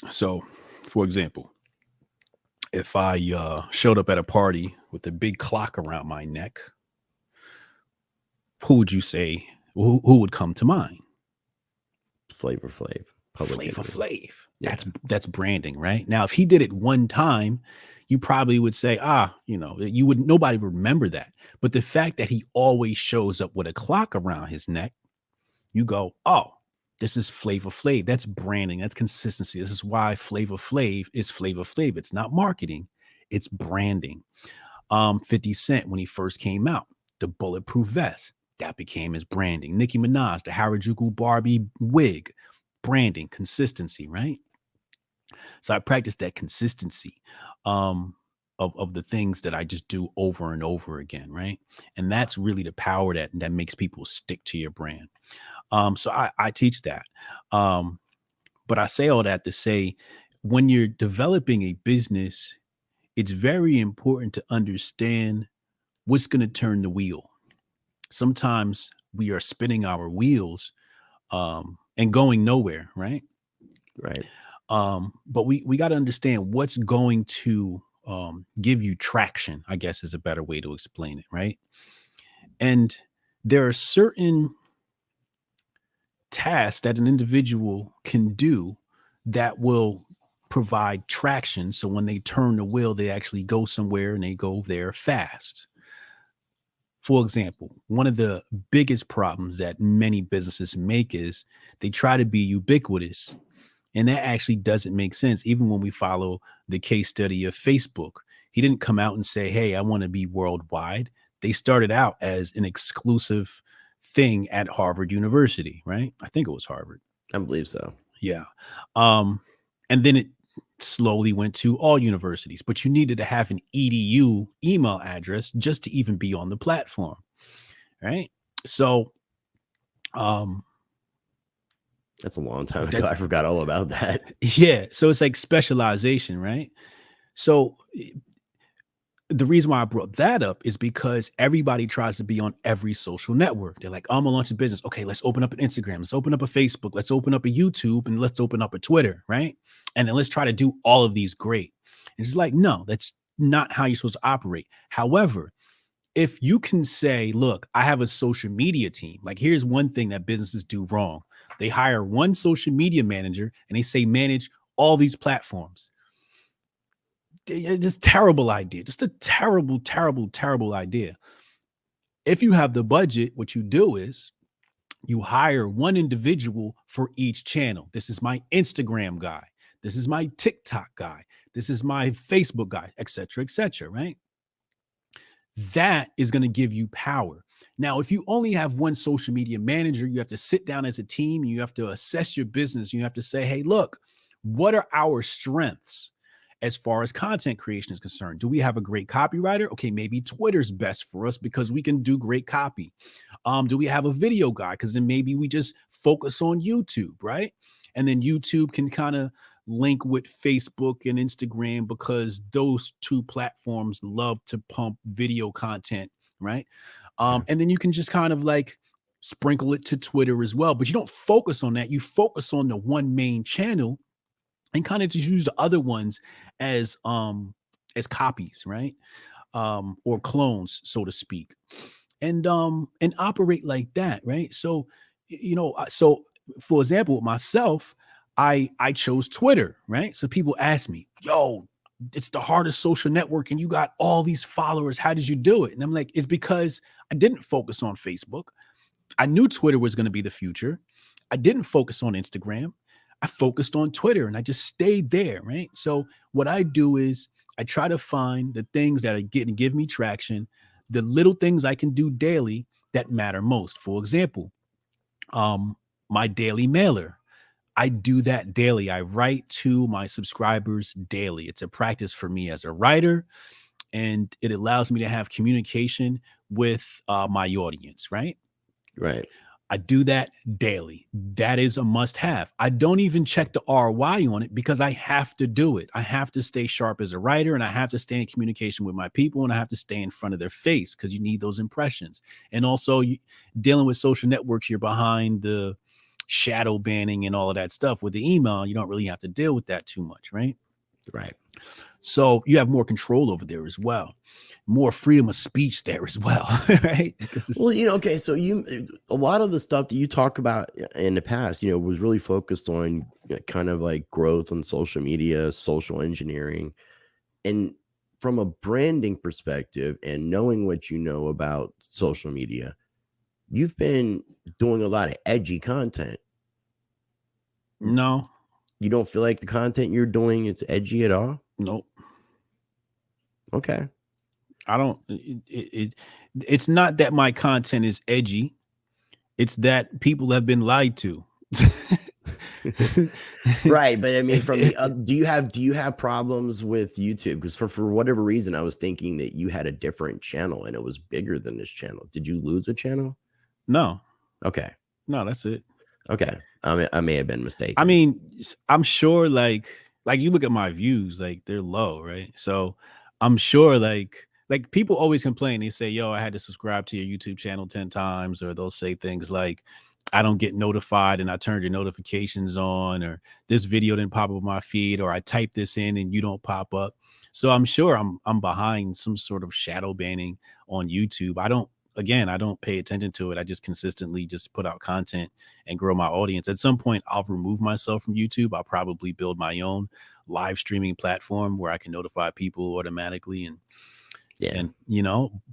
So, for example, if I showed up at a party with a big clock around my neck, who would you say, who would come to mind? Flavor Flav. Public Flavor Enemy. Flav. Yeah. That's branding, right? Now, if he did it one time, you probably would say, nobody would remember that. But the fact that he always shows up with a clock around his neck, you go, oh, this is Flavor Flav. That's branding. That's consistency. This is why Flavor Flav is Flavor Flav. It's not marketing. It's branding. 50 Cent, when he first came out, the bulletproof vest, that became his branding. Nicki Minaj, the Harajuku Barbie wig, branding, consistency, right? So I practice that consistency of the things that I just do over and over again, right? And that's really the power that makes people stick to your brand. So I teach that. But I say all that to say, when you're developing a business, it's very important to understand what's going to turn the wheel. Sometimes we are spinning our wheels and going nowhere, right? Right. But we got to understand what's going to give you traction, I guess is a better way to explain it, right? And there are certain tasks that an individual can do that will provide traction. So when they turn the wheel, they actually go somewhere and they go there fast. For example, one of the biggest problems that many businesses make is they try to be ubiquitous. And that actually doesn't make sense. Even when we follow the case study of Facebook, he didn't come out and say, hey, I want to be worldwide. They started out as an exclusive thing at Harvard University, right? I think it was Harvard. I believe so. Yeah. And then it slowly went to all universities, but you needed to have an EDU email address just to even be on the platform. Right. So, that's a long time ago. I forgot all about that. Yeah. So it's like specialization, right? So the reason why I brought that up is because everybody tries to be on every social network. They're like, I'm gonna launch a business. Okay, let's open up an Instagram. Let's open up a Facebook. Let's open up a YouTube, and let's open up a Twitter, right? And then let's try to do all of these great. And it's like, no, that's not how you're supposed to operate. However, if you can say, look, I have a social media team. Like, here's one thing that businesses do wrong. They hire one social media manager and they say, manage all these platforms. Just terrible idea. Just a terrible, terrible, terrible idea. If you have the budget, what you do is you hire one individual for each channel. This is my Instagram guy. This is my TikTok guy. This is my Facebook guy, etc., right? That is going to give you power. Now, if you only have one social media manager, you have to sit down as a team and you have to assess your business. You have to say, hey, look, what are our strengths as far as content creation is concerned? Do we have a great copywriter? Okay, maybe Twitter's best for us because we can do great copy. Do we have a video guy? Because then maybe we just focus on YouTube, right? And then YouTube can kind of link with Facebook and Instagram because those two platforms love to pump video content, right? And then you can just kind of like sprinkle it to Twitter as well. But you don't focus on that. You focus on the one main channel and kind of just use the other ones as copies, right? Or clones, so to speak. and operate like that, right? So, so for example, with myself, I chose Twitter, right? So people ask me, yo, it's the hardest social network and you got all these followers. How did you do it? And I'm like, it's because I didn't focus on Facebook. I knew Twitter was going to be the future. I didn't focus on Instagram. I focused on Twitter and I just stayed there, right? So what I do is I try to find the things that are give me traction, the little things I can do daily that matter most. For example, my daily mailer. I do that daily. I write to my subscribers daily. It's a practice for me as a writer, and it allows me to have communication with my audience, right? Right. I do that daily. That is a must have. I don't even check the ROI on it because I have to do it. I have to stay sharp as a writer, and I have to stay in communication with my people, and I have to stay in front of their face because you need those impressions. And also, dealing with social networks, you're behind the shadow banning and all of that stuff. With the email, you don't really have to deal with that too much, right? Right. So you have more control over there as well, more freedom of speech there as well, right? Well, okay, so a lot of the stuff that you talk about in the past, was really focused on kind of like growth on social media, social engineering, and from a branding perspective and knowing what you know about social media, you've been doing a lot of edgy content. No. You don't feel like the content you're doing is edgy at all? Nope. Okay. I don't. It's not that my content is edgy. It's that people have been lied to. Right, but I mean, from the do you have problems with YouTube? Because for whatever reason, I was thinking that you had a different channel and it was bigger than this channel. Did you lose a channel? No. Okay. No, that's it. Okay. I may have been mistaken. I mean, I'm sure like you look at my views, like they're low, right? So I'm sure like people always complain. They say, yo, I had to subscribe to your YouTube channel 10 times, or they'll say things like, I don't get notified and I turned your notifications on, or this video didn't pop up on my feed, or I typed this in and you don't pop up. So I'm sure I'm behind some sort of shadow banning on YouTube. I don't pay attention to it. I just consistently just put out content and grow my audience. At some point, I'll remove myself from YouTube. I'll probably build my own live streaming platform where I can notify people automatically and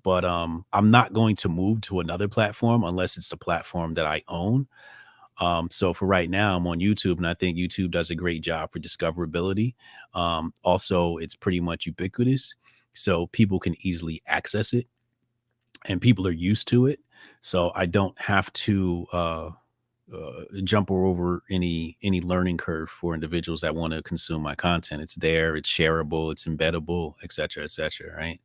but I'm not going to move to another platform unless it's the platform that I own. So for right now, I'm on YouTube, and I think YouTube does a great job for discoverability. Also, it's pretty much ubiquitous, so people can easily access it, and people are used to it. So I don't have to jump over any learning curve for individuals that want to consume my content. It's there, it's shareable, it's embeddable, etc., right?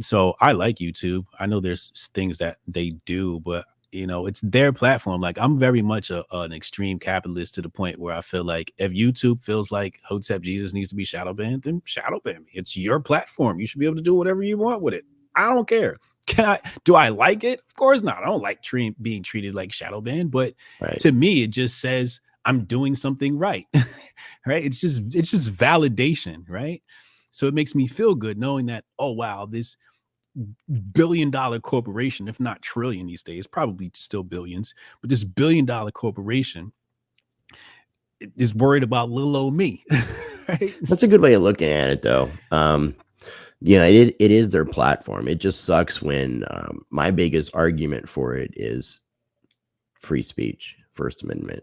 So I like YouTube. I know there's things that they do, but it's their platform. Like, I'm very much an extreme capitalist to the point where I feel like if YouTube feels like Hotep Jesus needs to be shadow banned, then shadow ban me. It's your platform. You should be able to do whatever you want with it. I don't care. Do I like it? Of course not. I don't like being treated like shadow banned, but to me, it just says I'm doing something right. Right? It's just validation, right? So it makes me feel good knowing that, oh wow, this billion-dollar corporation, if not trillion these days, probably still billions, but this billion-dollar corporation is worried about little old me. Right? That's a good way of looking at it, though. It is their platform. It just sucks when my biggest argument for it is free speech, First Amendment.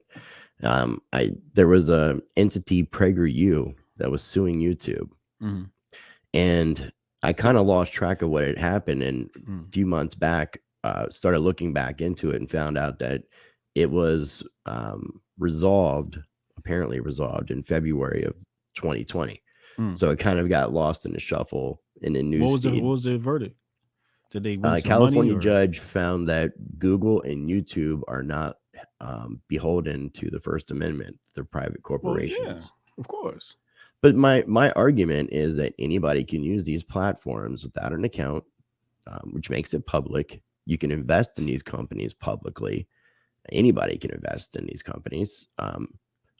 There was a entity, PragerU, that was suing YouTube. Mm-hmm. And I kind of lost track of what had happened. And a few months back, started looking back into it and found out that it was apparently resolved in February of 2020. So it kind of got lost in the shuffle in the news. What was the verdict? Did they win some California money, judge found that Google and YouTube are not beholden to the First Amendment. They're private corporations. Well, yeah, of course. But my argument is that anybody can use these platforms without an account, which makes it public. You can invest in these companies publicly. Anybody can invest in these companies.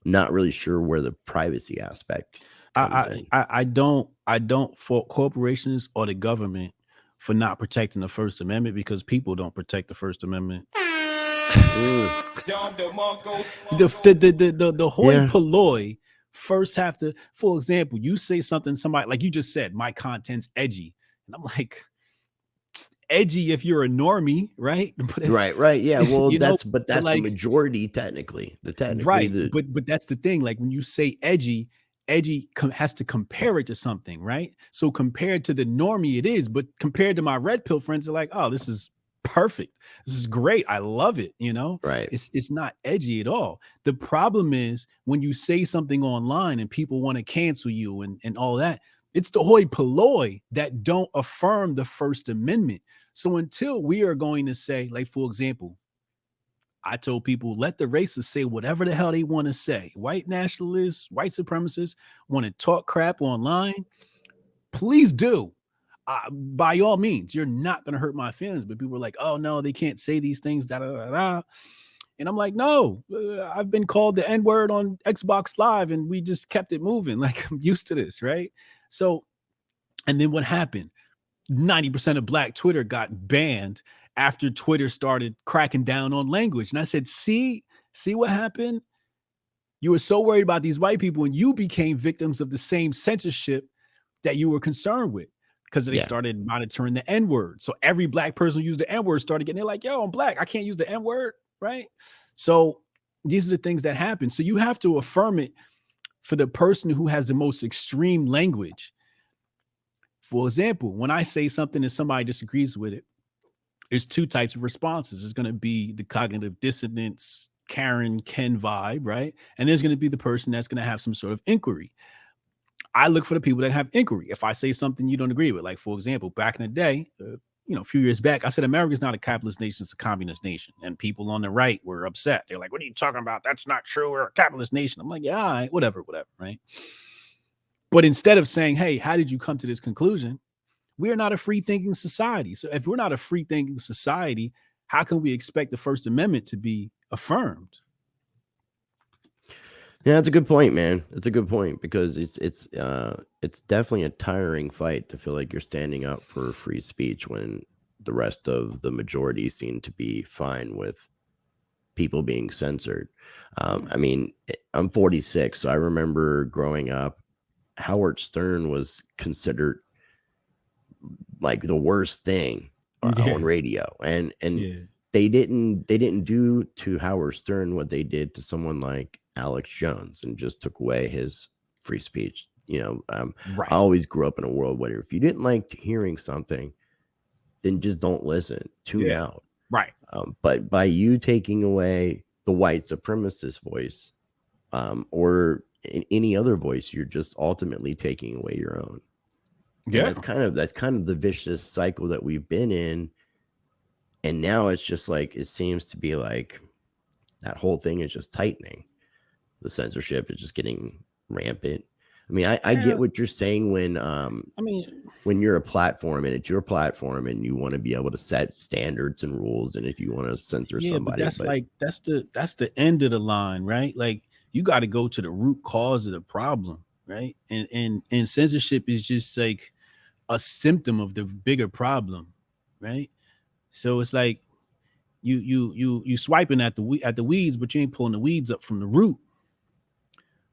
Not really sure where the privacy aspect comes in. I don't fault corporations or the government for not protecting the First Amendment because people don't protect the First Amendment. The hoi polloi first have to, for example, you say something, somebody like you just said, my content's edgy. And I'm like, it's edgy if you're a normie, right? But if, Right. Yeah. Well, that's like, the majority technically. Right. But that's the thing. Like when you say edgy has to compare it to something, right? So compared to the normie, it is, but compared to my red pill friends, are like, oh, this is perfect. This is great. I love it. Right. It's not edgy at all. The problem is when you say something online and people want to cancel you and all that, it's the hoi polloi that don't affirm the First Amendment. So until we are going to say, like, for example, I told people, let the racists say whatever the hell they want to say. White nationalists, white supremacists want to talk crap online. Please do. By all means, you're not going to hurt my feelings. But people are like, oh, no, they can't say these things. Da, da, da, da. And I'm like, no, I've been called the N-word on Xbox Live and we just kept it moving. Like, I'm used to this, right? So, and then what happened? 90% of Black Twitter got banned after Twitter started cracking down on language. And I said, see what happened? You were so worried about these white people and you became victims of the same censorship that you were concerned with because they started monitoring the N-word. So every Black person who used the N-word started getting, they're like, yo, I'm Black. I can't use the N-word, right? So these are the things that happen. So you have to affirm it for the person who has the most extreme language. For example, when I say something and somebody disagrees with it, there's two types of responses. There's going to be the cognitive dissonance, Karen, Ken vibe, right? And there's going to be the person that's going to have some sort of inquiry. I look for the people that have inquiry. If I say something you don't agree with, like, for example, back in the day, a few years back, I said, America's not a capitalist nation, it's a communist nation. And people on the right were upset. They're like, what are you talking about? That's not true. We're a capitalist nation. I'm like, yeah, all right, whatever, right? But instead of saying, hey, how did you come to this conclusion? We are not a free thinking society. So if we're not a free thinking society, how can we expect the First Amendment to be affirmed? Yeah, that's a good point, man. It's a good point because it's definitely a tiring fight to feel like you're standing up for free speech when the rest of the majority seem to be fine with people being censored. I mean, I'm 46, so I remember growing up, Howard Stern was considered like the worst thing on radio, and they didn't do to Howard Stern what they did to someone like Alex Jones and just took away his free speech. I always grew up in a world where if you didn't like hearing something, then just don't listen, tune out. Right. But by you taking away the white supremacist voice, or any other voice, you're just ultimately taking away your own. Yeah, and that's kind of the vicious cycle that we've been in. And now it's just like, it seems to be like that whole thing is just tightening. The censorship is just getting rampant. I mean, I get what you're saying when you're a platform and it's your platform and you want to be able to set standards and rules. And if you want to censor somebody, but that's the end of the line, right? Like, you got to go to the root cause of the problem, right? And censorship is just like a symptom of the bigger problem, right? So it's like you swiping at the weeds, but you ain't pulling the weeds up from the root.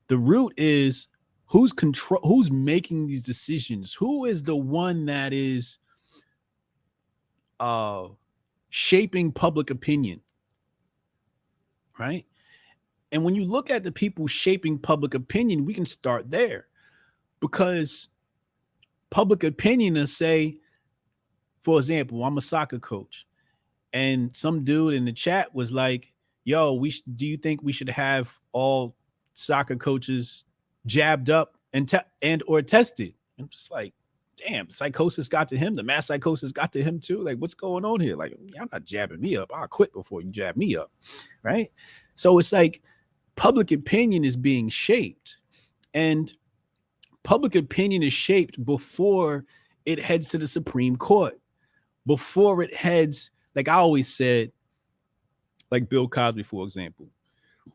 The root is who's making these decisions? Who is the one that is shaping public opinion, right? And when you look at the people shaping public opinion, we can start there, because public opinion is, say, for example, I'm a soccer coach, and some dude in the chat was like, yo, do you think we should have all soccer coaches jabbed up and or tested? I'm just like, damn, psychosis got to him. The mass psychosis got to him too. Like, what's going on here? Like, y'all not jabbing me up. I'll quit before you jab me up, right? So it's like public opinion is being shaped, and public opinion is shaped before it heads to the Supreme Court, before it heads, like I always said, like Bill Cosby, for example,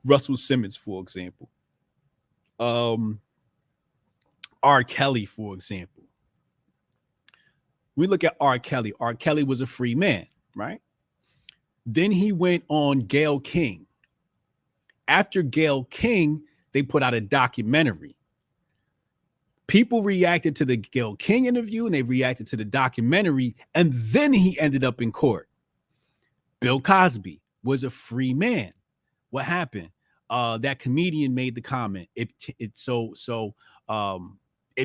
Russell Simmons, for example, R. Kelly, for example. We look at R. Kelly. R. Kelly was a free man, right? Then he went on Gayle King. After Gayle King, they put out a documentary. People reacted to the Gayle King interview and they reacted to the documentary, and then he ended up in court. Bill Cosby was a free man. What happened? That comedian made the comment. It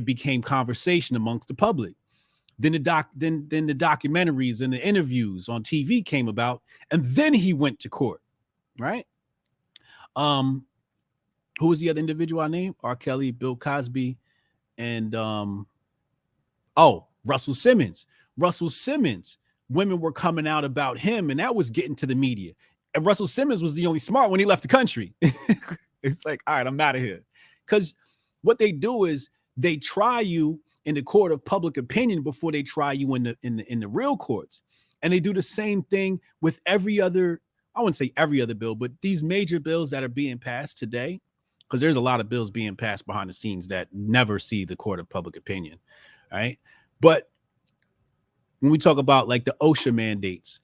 became conversation amongst the public. Then the documentaries and the interviews on TV came about, and then he went to court, right? Who was the other individual I named? R. Kelly, Bill Cosby, and Russell Simmons. Russell Simmons, women were coming out about him, and that was getting to the media. And Russell Simmons was the only smart when he left the country. It's like, all right, I'm out of here. Because what they do is they try you in the court of public opinion before they try you in the real courts. And they do the same thing with every other, I wouldn't say every other bill, but these major bills that are being passed today, because there's a lot of bills being passed behind the scenes that never see the court of public opinion, right? But when we talk about like the OSHA mandates,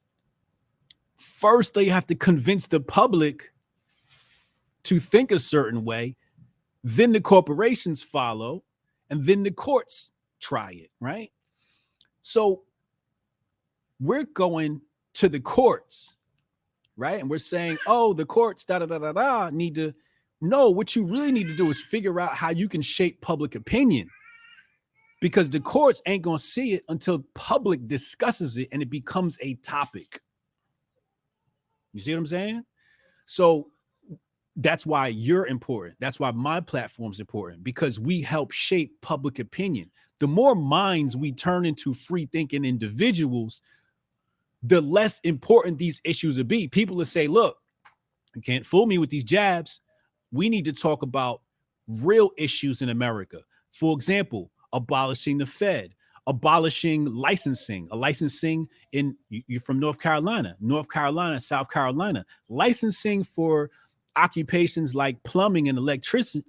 first they have to convince the public to think a certain way, then the corporations follow, and then the courts try it, right? So we're going to the courts, right? And we're saying, oh, the courts, need to. No, what you really need to do is figure out how you can shape public opinion, because the courts ain't going to see it until public discusses it and it becomes a topic. You see what I'm saying? So that's why you're important. That's why my platform's important, because we help shape public opinion. The more minds we turn into free thinking individuals, the less important these issues will be. People will say, look, you can't fool me with these jabs. We need to talk about real issues in America. For example, abolishing the Fed, abolishing licensing, you're from North Carolina, South Carolina, licensing for occupations like plumbing and electricians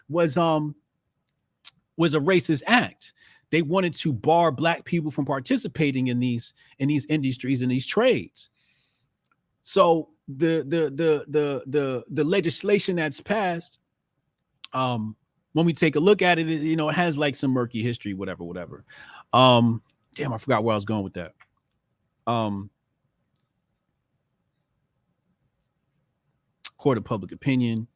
was a racist act. They wanted to bar Black people from participating in these industries and these trades. So the legislation that's passed, when we take a look at it, it has like some murky history, whatever. Damn, I forgot where I was going with that. Court of public opinion.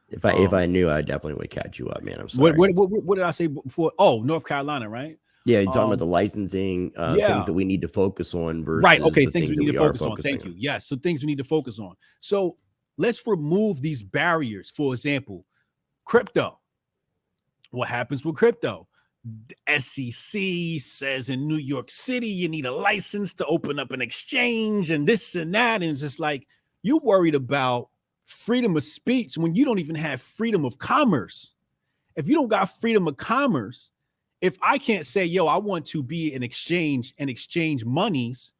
If I knew, I definitely would catch you up, man. I'm sorry. What did I say before? Oh, North Carolina, right? Yeah, you're talking about the licensing, things that we need to focus on versus right. Okay, things we need to focus on. Thank you. Yes, so things we need to focus on. So let's remove these barriers. For example, crypto. What happens with crypto? The SEC says in New York City you need a license to open up an exchange and this and that, and it's just like you worried about freedom of speech when you don't even have freedom of commerce. If you don't got freedom of commerce, if I can't say, yo, I want to be an exchange and exchange monies,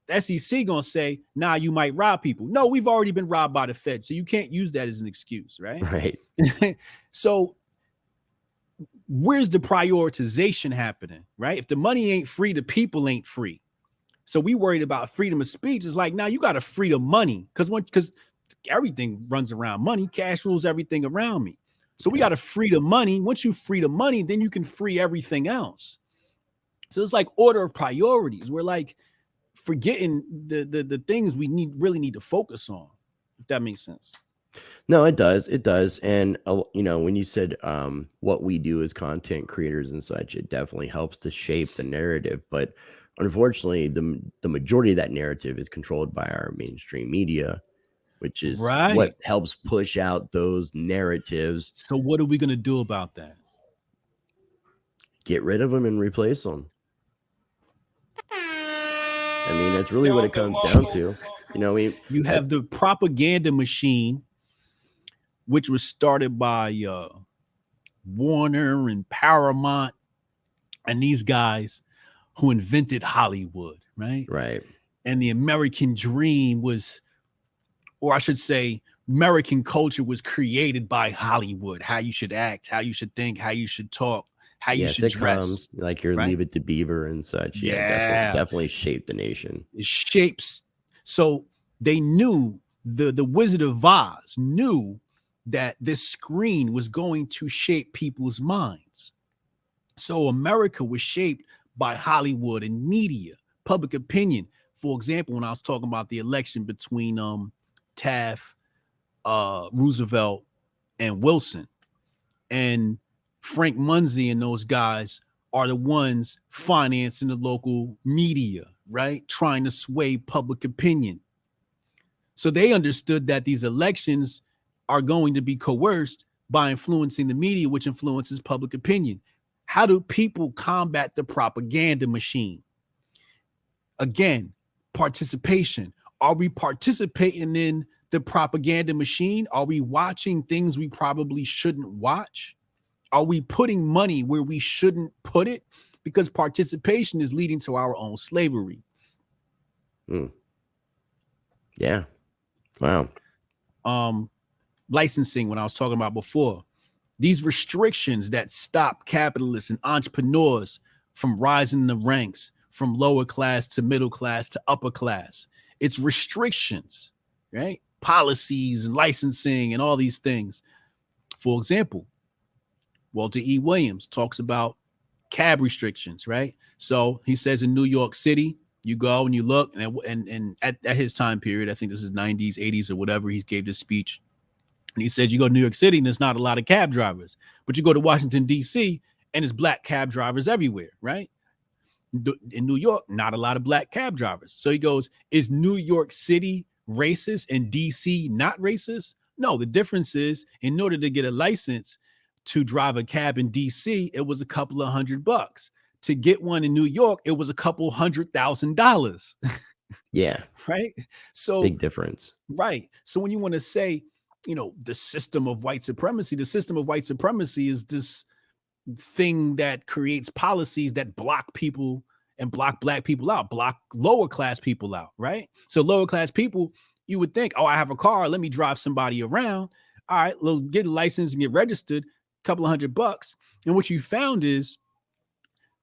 the SEC gonna say, nah, you might rob people. No, we've already been robbed by the Fed, so you can't use that as an excuse, right? Right. So where's the prioritization happening, right? If the money ain't free, the people ain't free. So we worried about freedom of speech. It's like, now you got to free the money because everything runs around money. Cash rules everything around me. So we got to free the money. Once you free the money, then you can free everything else. So it's like order of priorities. We're like forgetting the things we really need to focus on, if that makes sense. No, it does. It does. And, when you said what we do as content creators and such, it definitely helps to shape the narrative. But unfortunately, the majority of that narrative is controlled by our mainstream media, which is what helps push out those narratives. So what are we going to do about that? Get rid of them and replace them. I mean, that's really what it comes down to. You have the propaganda machine, which was started by Warner and Paramount and these guys who invented Hollywood, right? Right. And the American dream was, or I should say, American culture was created by Hollywood. How you should act, how you should think, how you should talk, how you Yeah, should dress, sitcoms like your right? Leave It to Beaver and such. Yeah, Yeah, definitely shaped the nation. it shapes. So they knew, the Wizard of Oz knew that this screen was going to shape people's minds. So America was shaped by Hollywood and media, public opinion. For example, when I was talking about the election between Taft, Roosevelt, and Wilson, and Frank Munzie and those guys are the ones financing the local media, right? Trying to sway public opinion. So they understood that these elections are going to be coerced by influencing the media, which influences public opinion. How do people combat the propaganda machine? Again, participation. Are we participating in the propaganda machine? Are we watching things we probably shouldn't watch? Are we putting money where we shouldn't put it? Because participation is leading to our own slavery. Yeah. Wow. Licensing, when I was talking about before, these restrictions that stop capitalists and entrepreneurs from rising the ranks from lower class to middle class to upper class. It's restrictions, right? Policies and licensing and all these things. For example, Walter E. Williams talks about cab restrictions, right? So he says in New York City, you go and you look, and at his time period, I think this is 90s, 80s or whatever, he gave this speech. And he said, you go to New York City and there's not a lot of cab drivers, but you go to Washington, D.C. and there's black cab drivers everywhere, right? In New York, not a lot of black cab drivers. So he goes, is New York City racist and D.C. not racist? No, the difference is in order to get a license to drive a cab in D.C., it was a couple of $100. To get one in New York, it was a couple $100,000. Yeah. Right. So big difference. Right. So when you want to say, the system of white supremacy is this thing that creates policies that block people and block black people out, block lower class people out. Right. So lower class people, you would think, oh, I have a car, let me drive somebody around. All right, let's get a license and get registered, a couple of $100. And what you found is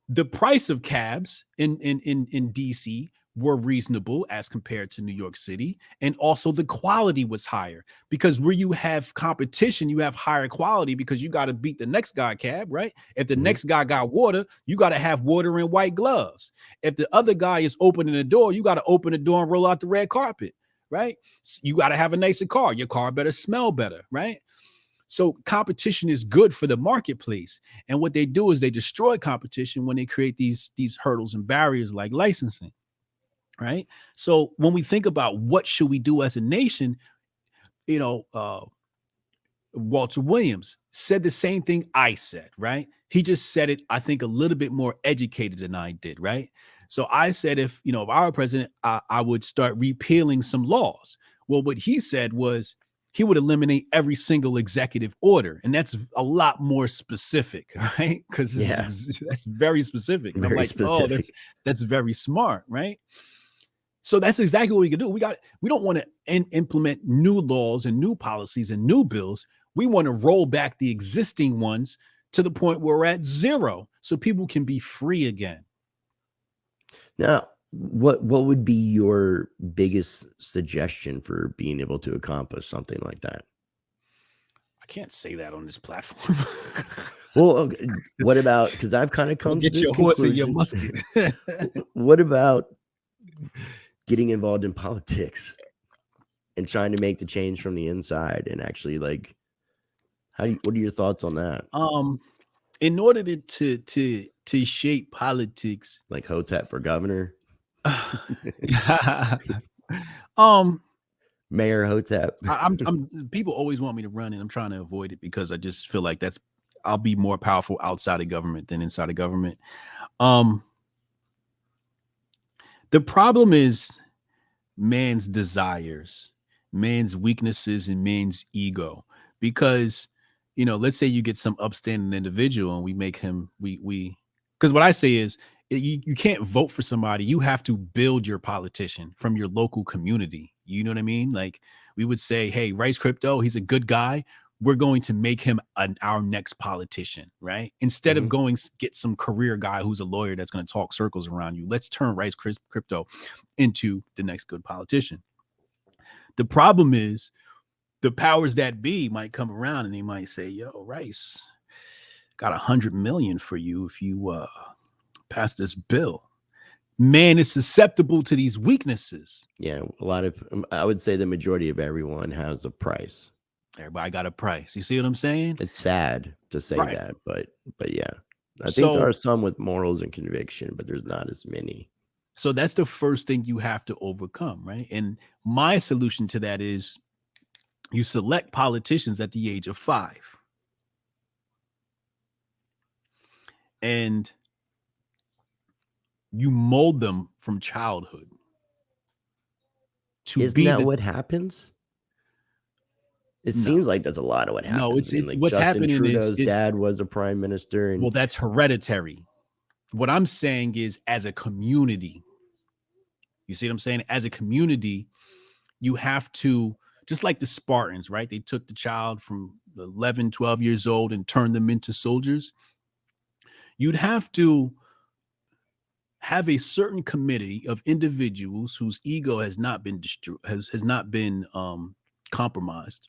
the price of cabs in DC were reasonable as compared to New York City. And also the quality was higher, because where you have competition, you have higher quality because you got to beat the next guy cab, right? If the next guy got water, you got to have water in white gloves. If the other guy is opening the door, you got to open the door and roll out the red carpet, right? So you got to have a nicer car. Your car better smell better, right? So competition is good for the marketplace. And what they do is they destroy competition when they create these hurdles and barriers like licensing, right? So when we think about what should we do as a nation, Walter Williams said the same thing I said, right? He just said it, I think, a little bit more educated than I did, right? So I said, if our president, I would start repealing some laws. Well, what he said was, he would eliminate every single executive order. And that's a lot more specific, right? Because that's very specific. And I'm like, specific. Oh, that's very smart, right? So that's exactly what we can do. We don't want to implement new laws and new policies and new bills. We want to roll back the existing ones to the point where we're at zero so people can be free again. Now, what would be your biggest suggestion for being able to accomplish something like that? I can't say that on this platform. Well, okay, what about, because I've kind of come to this conclusion. Horse and your musket. What about getting involved in politics and trying to make the change from the inside? And actually, like, what are your thoughts on that? In order to shape politics, like Hotep for governor. Mayor Hotep. I'm people always want me to run, and I'm trying to avoid it because I just feel like I'll be more powerful outside of government than inside of government. The problem is man's desires, man's weaknesses, and man's ego. Because let's say you get some upstanding individual and we make him because what I say is, you can't vote for somebody. You have to build your politician from your local community. You know what I mean? Like, we would say, hey, Rice Crypto, he's a good guy. we're going to make him our next politician, right? Instead of going get some career guy who's a lawyer that's going to talk circles around you, let's turn Rice Crypto into the next good politician. The problem is the powers that be might come around and they might say, yo, Rice, got 100 million for you if you pass this bill. Man is susceptible to these weaknesses. Yeah, I would say the majority of everyone has a price. Everybody got a price. You see what I'm saying? It's sad to say Right. that, but yeah. I think there are some with morals and conviction, but there's not as many. So that's the first thing you have to overcome, right? And my solution to that is you select politicians at the age of 5. And you mold them from childhood. Isn't that what happens? It seems like that's a lot of what happens. No, it's like what's Justin happening Trudeau's is dad was a prime minister. And well, that's hereditary. What I'm saying is, as a community, you see what I'm saying? As a community, you have to, just like the Spartans, right? They took the child from 11, 12 years old and turned them into soldiers. You'd have to have a certain committee of individuals whose ego has not been destroyed, has not been compromised,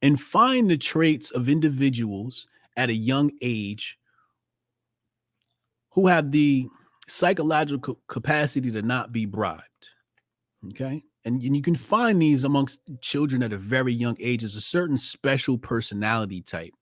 and find the traits of individuals at a young age who have the psychological capacity to not be bribed. Okay. And you can find these amongst children at a very young age as a certain special personality type.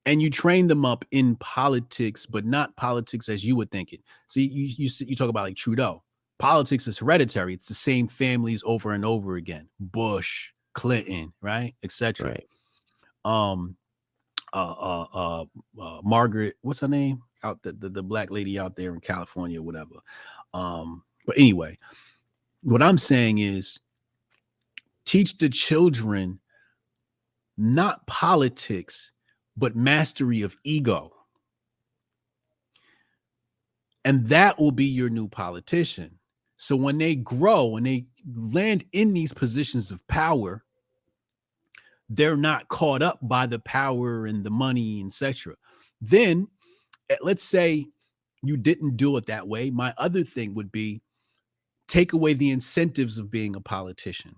And you train them up in politics, but not politics as you would think it. See, you talk about like Trudeau. Politics is hereditary. It's the same families over and over again. Bush, Clinton, right, etc. right. Margaret, what's her name? Out the black lady out there in California, whatever. But anyway, what I'm saying is teach the children not politics, but mastery of ego. And that will be your new politician. So when they grow and they land in these positions of power, they're not caught up by the power and the money, etc. Then, let's say you didn't do it that way. My other thing would be take away the incentives of being a politician.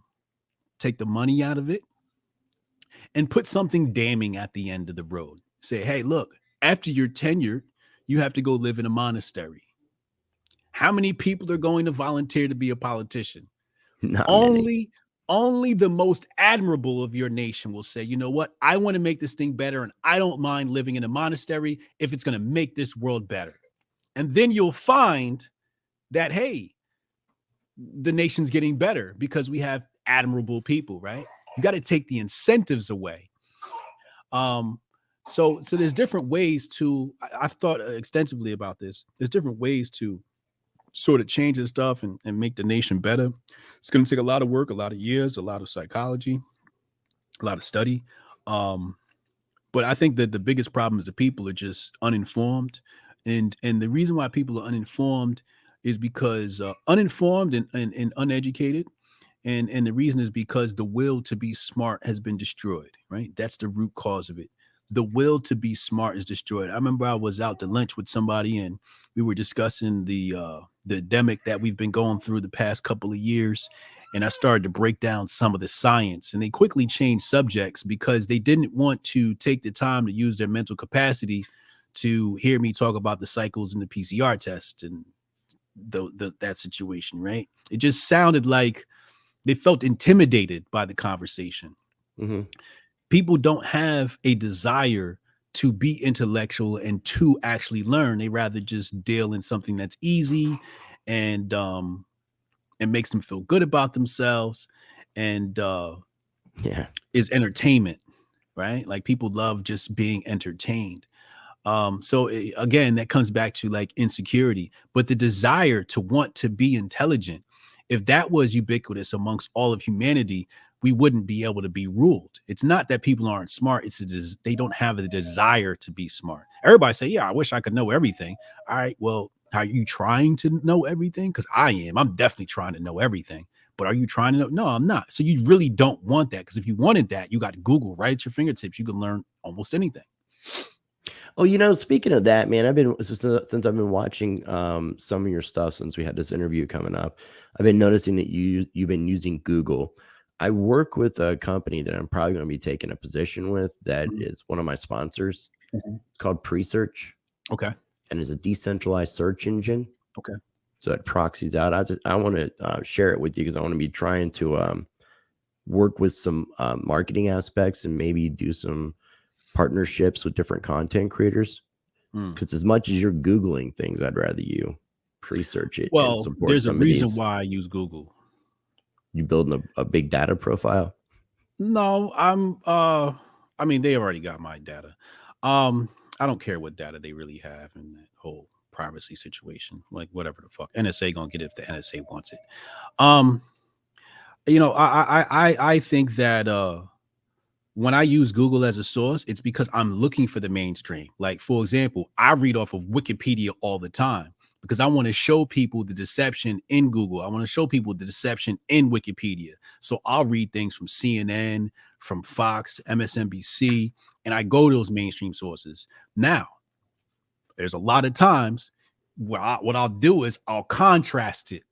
Take the money out of it and put something damning at the end of the road. Say, hey, look, after you're tenured, you have to go live in a monastery. How many people are going to volunteer to be a politician? Not many. Only the most admirable of your nation will say, you know what? I want to make this thing better, and I don't mind living in a monastery if it's going to make this world better. And then you'll find that, hey, the nation's getting better because we have admirable people, right? You got to take the incentives away. So there's different ways to, I've thought extensively about this. There's different ways to sort of change this stuff and make the nation better. It's going to take a lot of work, a lot of years, a lot of psychology, a lot of study. But I think that the biggest problem is the people are just uninformed. And the reason why people are uninformed is because uninformed and uneducated. And the reason is because the will to be smart has been destroyed, right? That's the root cause of it. The will to be smart is destroyed. I remember I was out to lunch with somebody and we were discussing the endemic that we've been going through the past couple of years. And I started to break down some of the science, and they quickly changed subjects because they didn't want to take the time to use their mental capacity to hear me talk about the cycles in the PCR test and that situation, right? It just sounded like they felt intimidated by the conversation. Mm-hmm. People don't have a desire to be intellectual and to actually learn. They rather just deal in something that's easy and makes them feel good about themselves and is entertainment, right? Like people love just being entertained. Again, that comes back to like insecurity, but the desire to want to be intelligent, if that was ubiquitous amongst all of humanity, we wouldn't be able to be ruled. It's not that people aren't smart. It's they don't have a desire to be smart. Everybody say, yeah, I wish I could know everything. All right, well, are you trying to know everything? Because I am. I'm definitely trying to know everything. But are you trying to know? No, I'm not. So you really don't want that, because if you wanted that, you got Google right at your fingertips. You can learn almost anything. Oh, you know, speaking of that, man, since I've been watching some of your stuff since we had this interview coming up, I've been noticing that you've been using Google. I work with a company that I'm probably going to be taking a position with that is one of my sponsors. It's called Presearch. Okay. And it's a decentralized search engine. Okay. So it proxies out. I want to share it with you because I want to be trying to work with some marketing aspects and maybe do some partnerships with different content creators. Because as much as you're Googling things, I'd rather you pre-search it and support there's a some reason of these. why I use Google. You building a big data profile? No, I mean, they already got my data. I don't care what data they really have in that whole privacy situation. Like, whatever the fuck. NSA gonna get it if the NSA wants it. You know, I think that when I use Google as a source, it's because I'm looking for the mainstream. Like, for example, I read off of Wikipedia all the time because I want to show people the deception in Google. I want to show people the deception in Wikipedia. So I'll read things from CNN, from Fox, MSNBC, and I go to those mainstream sources. Now, there's a lot of times where what I'll do is I'll contrast it.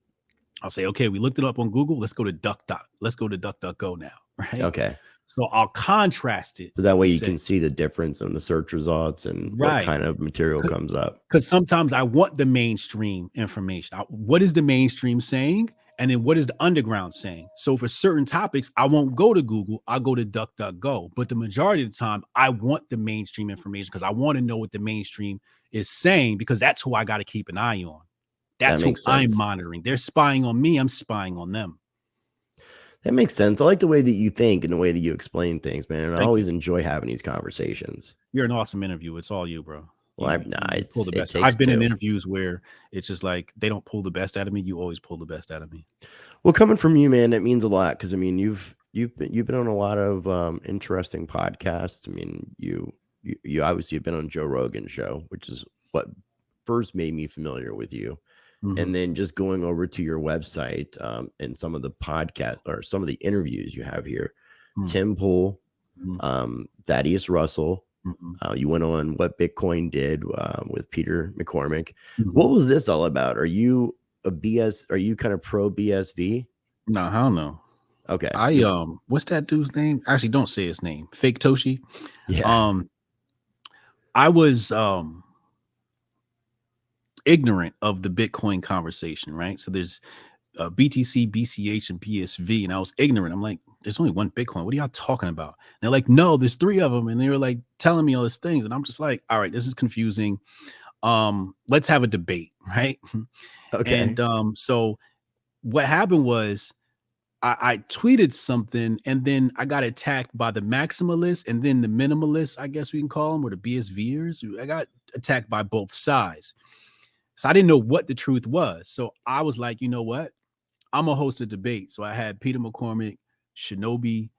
I'll say, okay, we looked it up on Google. Let's go to DuckDuckGo now, right? Okay. So I'll contrast it. So that way you can see the difference in the search results and what kind of material comes up. Because sometimes I want the mainstream information. What is the mainstream saying? And then what is the underground saying? So for certain topics, I won't go to Google. I'll go to DuckDuckGo. But the majority of the time, I want the mainstream information because I want to know what the mainstream is saying, because that's who I got to keep an eye on. That's who I'm monitoring. They're spying on me. I'm spying on them. That makes sense. I like the way that you think and the way that you explain things, man. And I always enjoy having these conversations. You're an awesome interview. It's all you, bro. Well, pull the best. I've been in interviews where it's just like they don't pull the best out of me. You always pull the best out of me. Well, coming from you, man, that means a lot, because I mean, you've been on a lot of interesting podcasts. I mean, you obviously have been on Joe Rogan's show, which is what first made me familiar with you. And then just going over to your website and some of the podcast or some of the interviews you have here, Tim Pool, Thaddeus Russell. You went on What Bitcoin Did with Peter McCormick. What was this all about? Are you are you kind of pro BSV? No, hell no. Okay. What's that dude's name? Actually, don't say his name. Fake Toshi. Yeah. I was ignorant of the Bitcoin conversation, right? So there's BTC, BCH, and BSV, and I was ignorant. I'm like, there's only one Bitcoin. What are y'all talking about? And they're like, no, there's three of them, and they were like telling me all these things, and I'm just like, all right, this is confusing. Let's have a debate, right? Okay. And so what happened was I tweeted something, and then I got attacked by the maximalists and then the minimalists, I guess we can call them, or the BSVers. I got attacked by both sides. So I didn't know what the truth was. So I was like, you know what? I'm gonna host a debate. So I had Peter McCormick, Shinobi,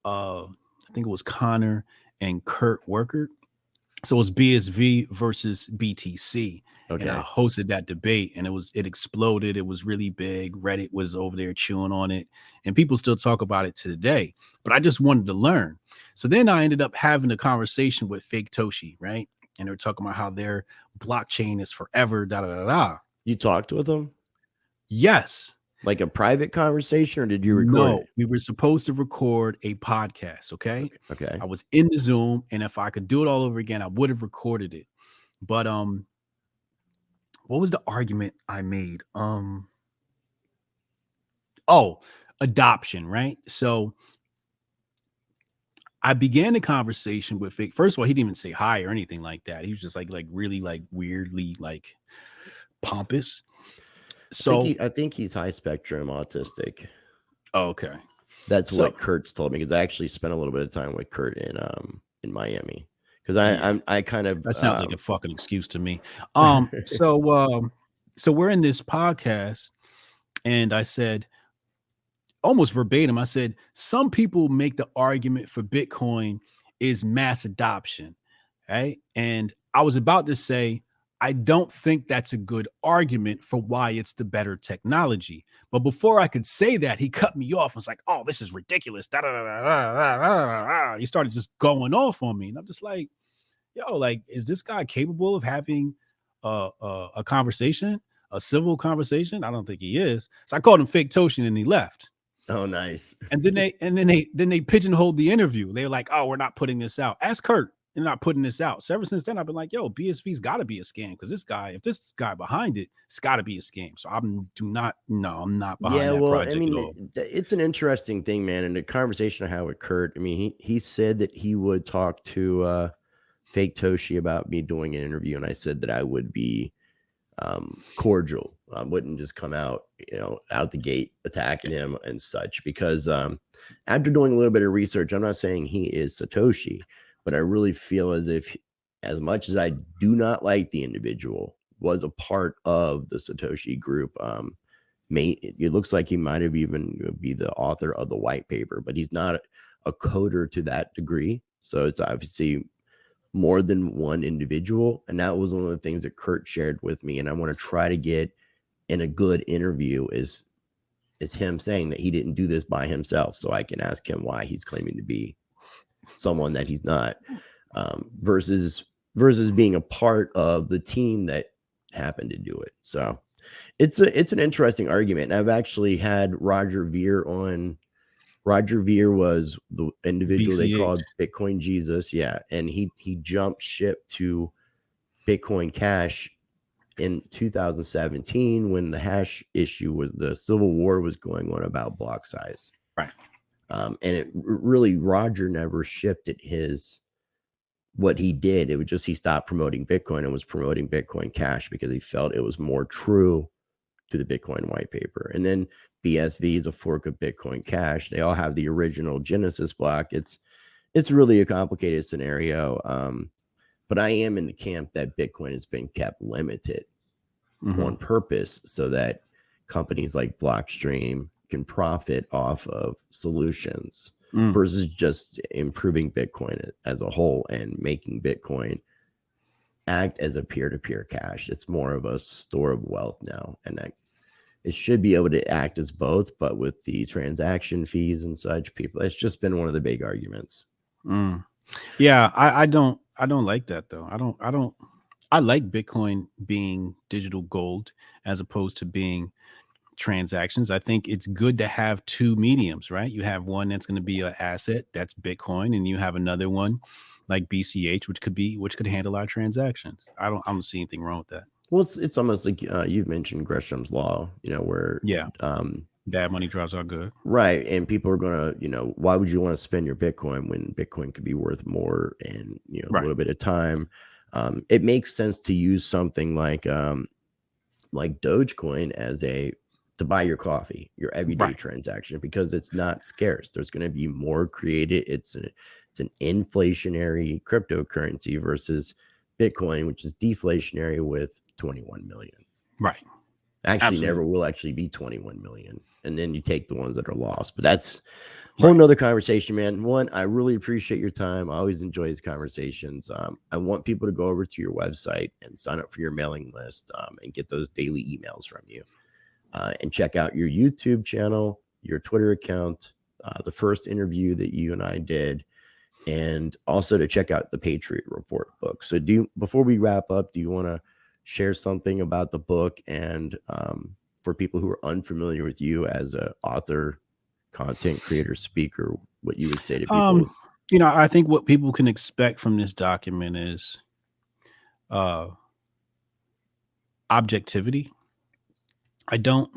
I think it was Connor, and Kurt Worker. So it was BSV versus BTC. Okay. And I hosted that debate, and it exploded. It was really big. Reddit was over there chewing on it, and people still talk about it to today. But I just wanted to learn. So then I ended up having a conversation with Fake Toshi, right? And they're talking about how their blockchain is forever, da da da da. You talked with them? Yes. Like a private conversation, or did you record? No, we were supposed to record a podcast. Okay. Okay. I was in the Zoom, and if I could do it all over again, I would have recorded it. But what was the argument I made? Adoption, right? So I began the conversation with Fake. First of all, he didn't even say hi or anything like that. He was just like really like weirdly like pompous. So I think he's high spectrum autistic. Oh, okay. That's what Kurt's told me, because I actually spent a little bit of time with Kurt in Miami. Because I kind of that sounds like a fucking excuse to me. So we're in this podcast, and I said almost verbatim, I said, some people make the argument for Bitcoin is mass adoption, right? And I was about to say, I don't think that's a good argument for why it's the better technology. But before I could say that, he cut me off and was like, oh, this is ridiculous. Da, da, da, da, da, da, da. He started just going off on me. And I'm just like, yo, like, is this guy capable of having a conversation, a civil conversation? I don't think he is. So I called him fake Toshin and he left. Oh, nice. And then they pigeonholed the interview. They were like, oh, we're not putting this out. Ask Kurt. They're not putting this out. So ever since then, I've been like, yo, BSV's got to be a scam because if this guy behind it, it's got to be a scam. So I'm not behind that project at all. It's an interesting thing, man. And the conversation I had with Kurt, I mean, he said that he would talk to Fake Toshi about me doing an interview, and I said that I would be cordial. I wouldn't just come out, out the gate attacking him and such, because after doing a little bit of research, I'm not saying he is Satoshi, but I really feel as much as I do not like the individual, was a part of the Satoshi group. It looks like he might have even be the author of the white paper, but he's not a coder to that degree. So it's obviously more than one individual. And that was one of the things that Kurt shared with me. And I want to try to get in a good interview is him saying that he didn't do this by himself. So I can ask him why he's claiming to be someone that he's not, versus being a part of the team that happened to do it. So it's an interesting argument. And I've actually had Roger Ver on. Roger Ver was the individual they called Bitcoin Jesus. Yeah. And he jumped ship to Bitcoin Cash in 2017 when the hash issue was, the civil war was going on about block size. Right. And it really, Roger never shifted what he did. It was just, he stopped promoting Bitcoin and was promoting Bitcoin Cash because he felt it was more true to the Bitcoin white paper. And then BSV is a fork of Bitcoin Cash. They all have the original Genesis block. It's really a complicated scenario. But I am in the camp that Bitcoin has been kept limited on purpose so that companies like Blockstream can profit off of solutions versus just improving Bitcoin as a whole and making Bitcoin act as a peer-to-peer cash. It's more of a store of wealth now, and it should be able to act as both, but with the transaction fees and such, it's just been one of the big arguments. Yeah, I don't like that though. I like Bitcoin being digital gold as opposed to being transactions. I think it's good to have two mediums, right? You have one that's going to be an asset, that's Bitcoin, and you have another one like BCH, which could handle our transactions. I don't see anything wrong with that. Well, it's almost like you've mentioned Gresham's law, where bad money drives are good, right? And people are gonna, why would you want to spend your Bitcoin when Bitcoin could be worth more in a little bit of time? It makes sense to use something like Dogecoin to buy your coffee, your everyday transaction, because it's not scarce. There's going to be more created. It's an inflationary cryptocurrency versus Bitcoin, which is deflationary with 21 million. Right. Actually, Absolutely. never will actually be 21 million. And then you take the ones that are lost. But that's a whole nother conversation, man. One, I really appreciate your time. I always enjoy these conversations. I want people to go over to your website and sign up for your mailing list and get those daily emails from you. And check out your YouTube channel, your Twitter account, the first interview that you and I did, and also to check out the Patriot Report book. So before we wrap up, do you want to share something about the book and for people who are unfamiliar with you as an author, content creator, speaker, what you would say to people? I think what people can expect from this document is objectivity. I don't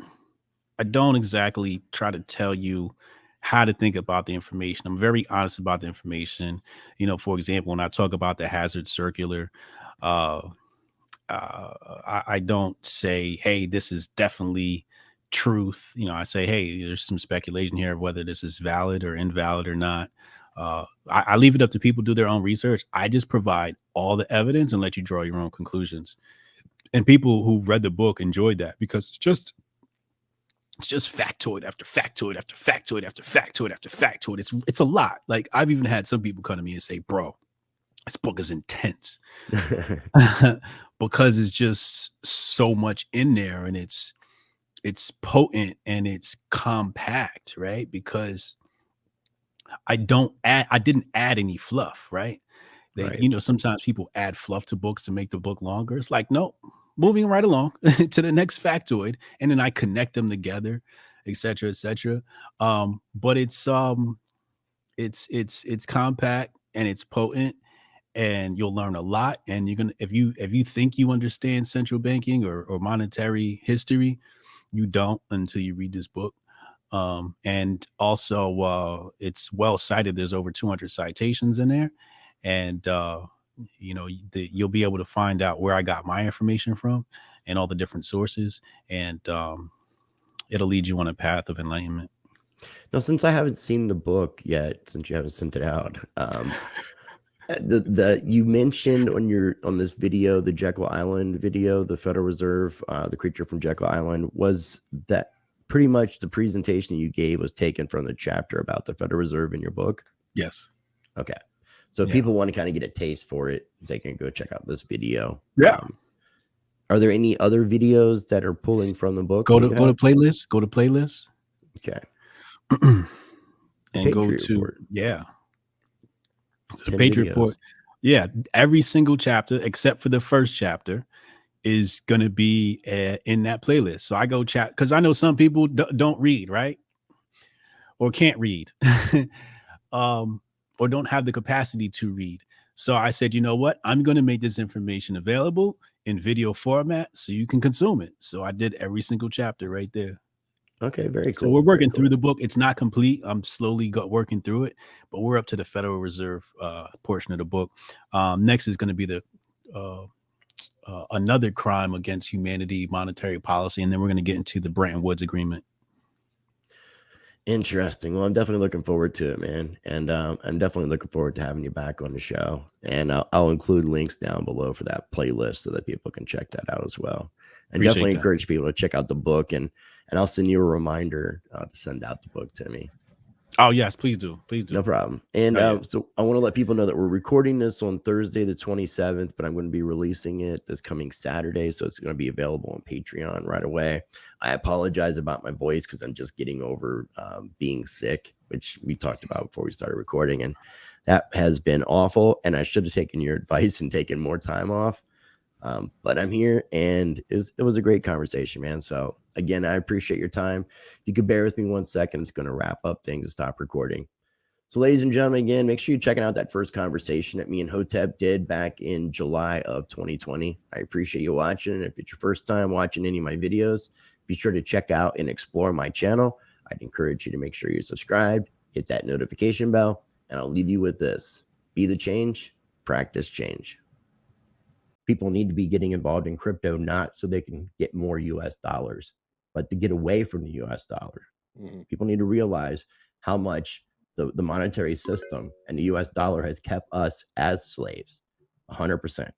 exactly try to tell you how to think about the information. I'm very honest about the information. For example, when I talk about the hazard circular, I don't say, hey, this is definitely truth. I say, hey, there's some speculation here of whether this is valid or invalid or not. I leave it up to people to do their own research. I just provide all the evidence and let you draw your own conclusions. And people who read the book enjoyed that because it's just factoid after factoid after factoid after factoid after factoid. It's a lot. Like, I've even had some people come to me and say, bro, this book is intense. because it's just so much in there, and it's potent and it's compact, right? Because I didn't add any fluff, right? Right. You know, sometimes people add fluff to books to make the book longer. It's like, no, moving right along to the next factoid, and then I connect them together, et cetera, et cetera. But it's compact and it's potent, and you'll learn a lot. And you're gonna, if you think you understand central banking or monetary history, you don't until you read this book. And also, it's well cited. There's over 200 citations in there, and you know, you'll be able to find out where I got my information from and all the different sources, and it'll lead you on a path of enlightenment. Now, since I haven't seen the book yet, since you haven't sent it out, the you mentioned on this video, the Jekyll Island video, the Federal Reserve, the creature from Jekyll Island, was that pretty much the presentation you gave was taken from the chapter about the Federal Reserve in your book? Yes. Okay. So if people want to kind of get a taste for it, they can go check out this video. Yeah. Are there any other videos that are pulling from the book? Go to playlist. Go to playlist. Okay. And go to Report. So the Patriot Report. Yeah, every single chapter except for the first chapter is going to be in that playlist. So I go chat because I know some people don't read, right? Or can't read, or don't have the capacity to read. So I said, you know what? I'm going to make this information available in video format so you can consume it. So I did every single chapter right there. Okay, very cool. So we're working through the book. It's not complete. I'm slowly working through it, but we're up to the Federal Reserve portion of the book. Next is going to be the another crime against humanity, monetary policy, and then we're going to get into the Bretton Woods Agreement. Interesting. Well, I'm definitely looking forward to it, man. And I'm definitely looking forward to having you back on the show. And I'll include links down below for that playlist so that people can check that out as well. And Appreciate definitely that. encourage people to check out the book. And I'll send you a reminder to send out the book to me. Oh, yes, please do. Please do. No problem. And so I want to let people know that we're recording this on Thursday, the 27th, but I'm going to be releasing it this coming Saturday. So it's going to be available on Patreon right away. I apologize about my voice because I'm just getting over being sick, which we talked about before we started recording. And that has been awful. And I should have taken your advice and taken more time off. But I'm here, and it was a great conversation, man. So again, I appreciate your time. If you could bear with me 1 second, it's going to wrap up things and stop recording. So ladies and gentlemen, again, make sure you're checking out that first conversation that me and Hotep did back in July of 2020. I appreciate you watching. If it's your first time watching any of my videos, be sure to check out and explore my channel. I'd encourage you to make sure you're subscribed, hit that notification bell, and I'll leave you with this. Be the change, practice change. People need to be getting involved in crypto, not so they can get more US dollars, but to get away from the US dollar. People need to realize how much the monetary system and the US dollar has kept us as slaves. 100%.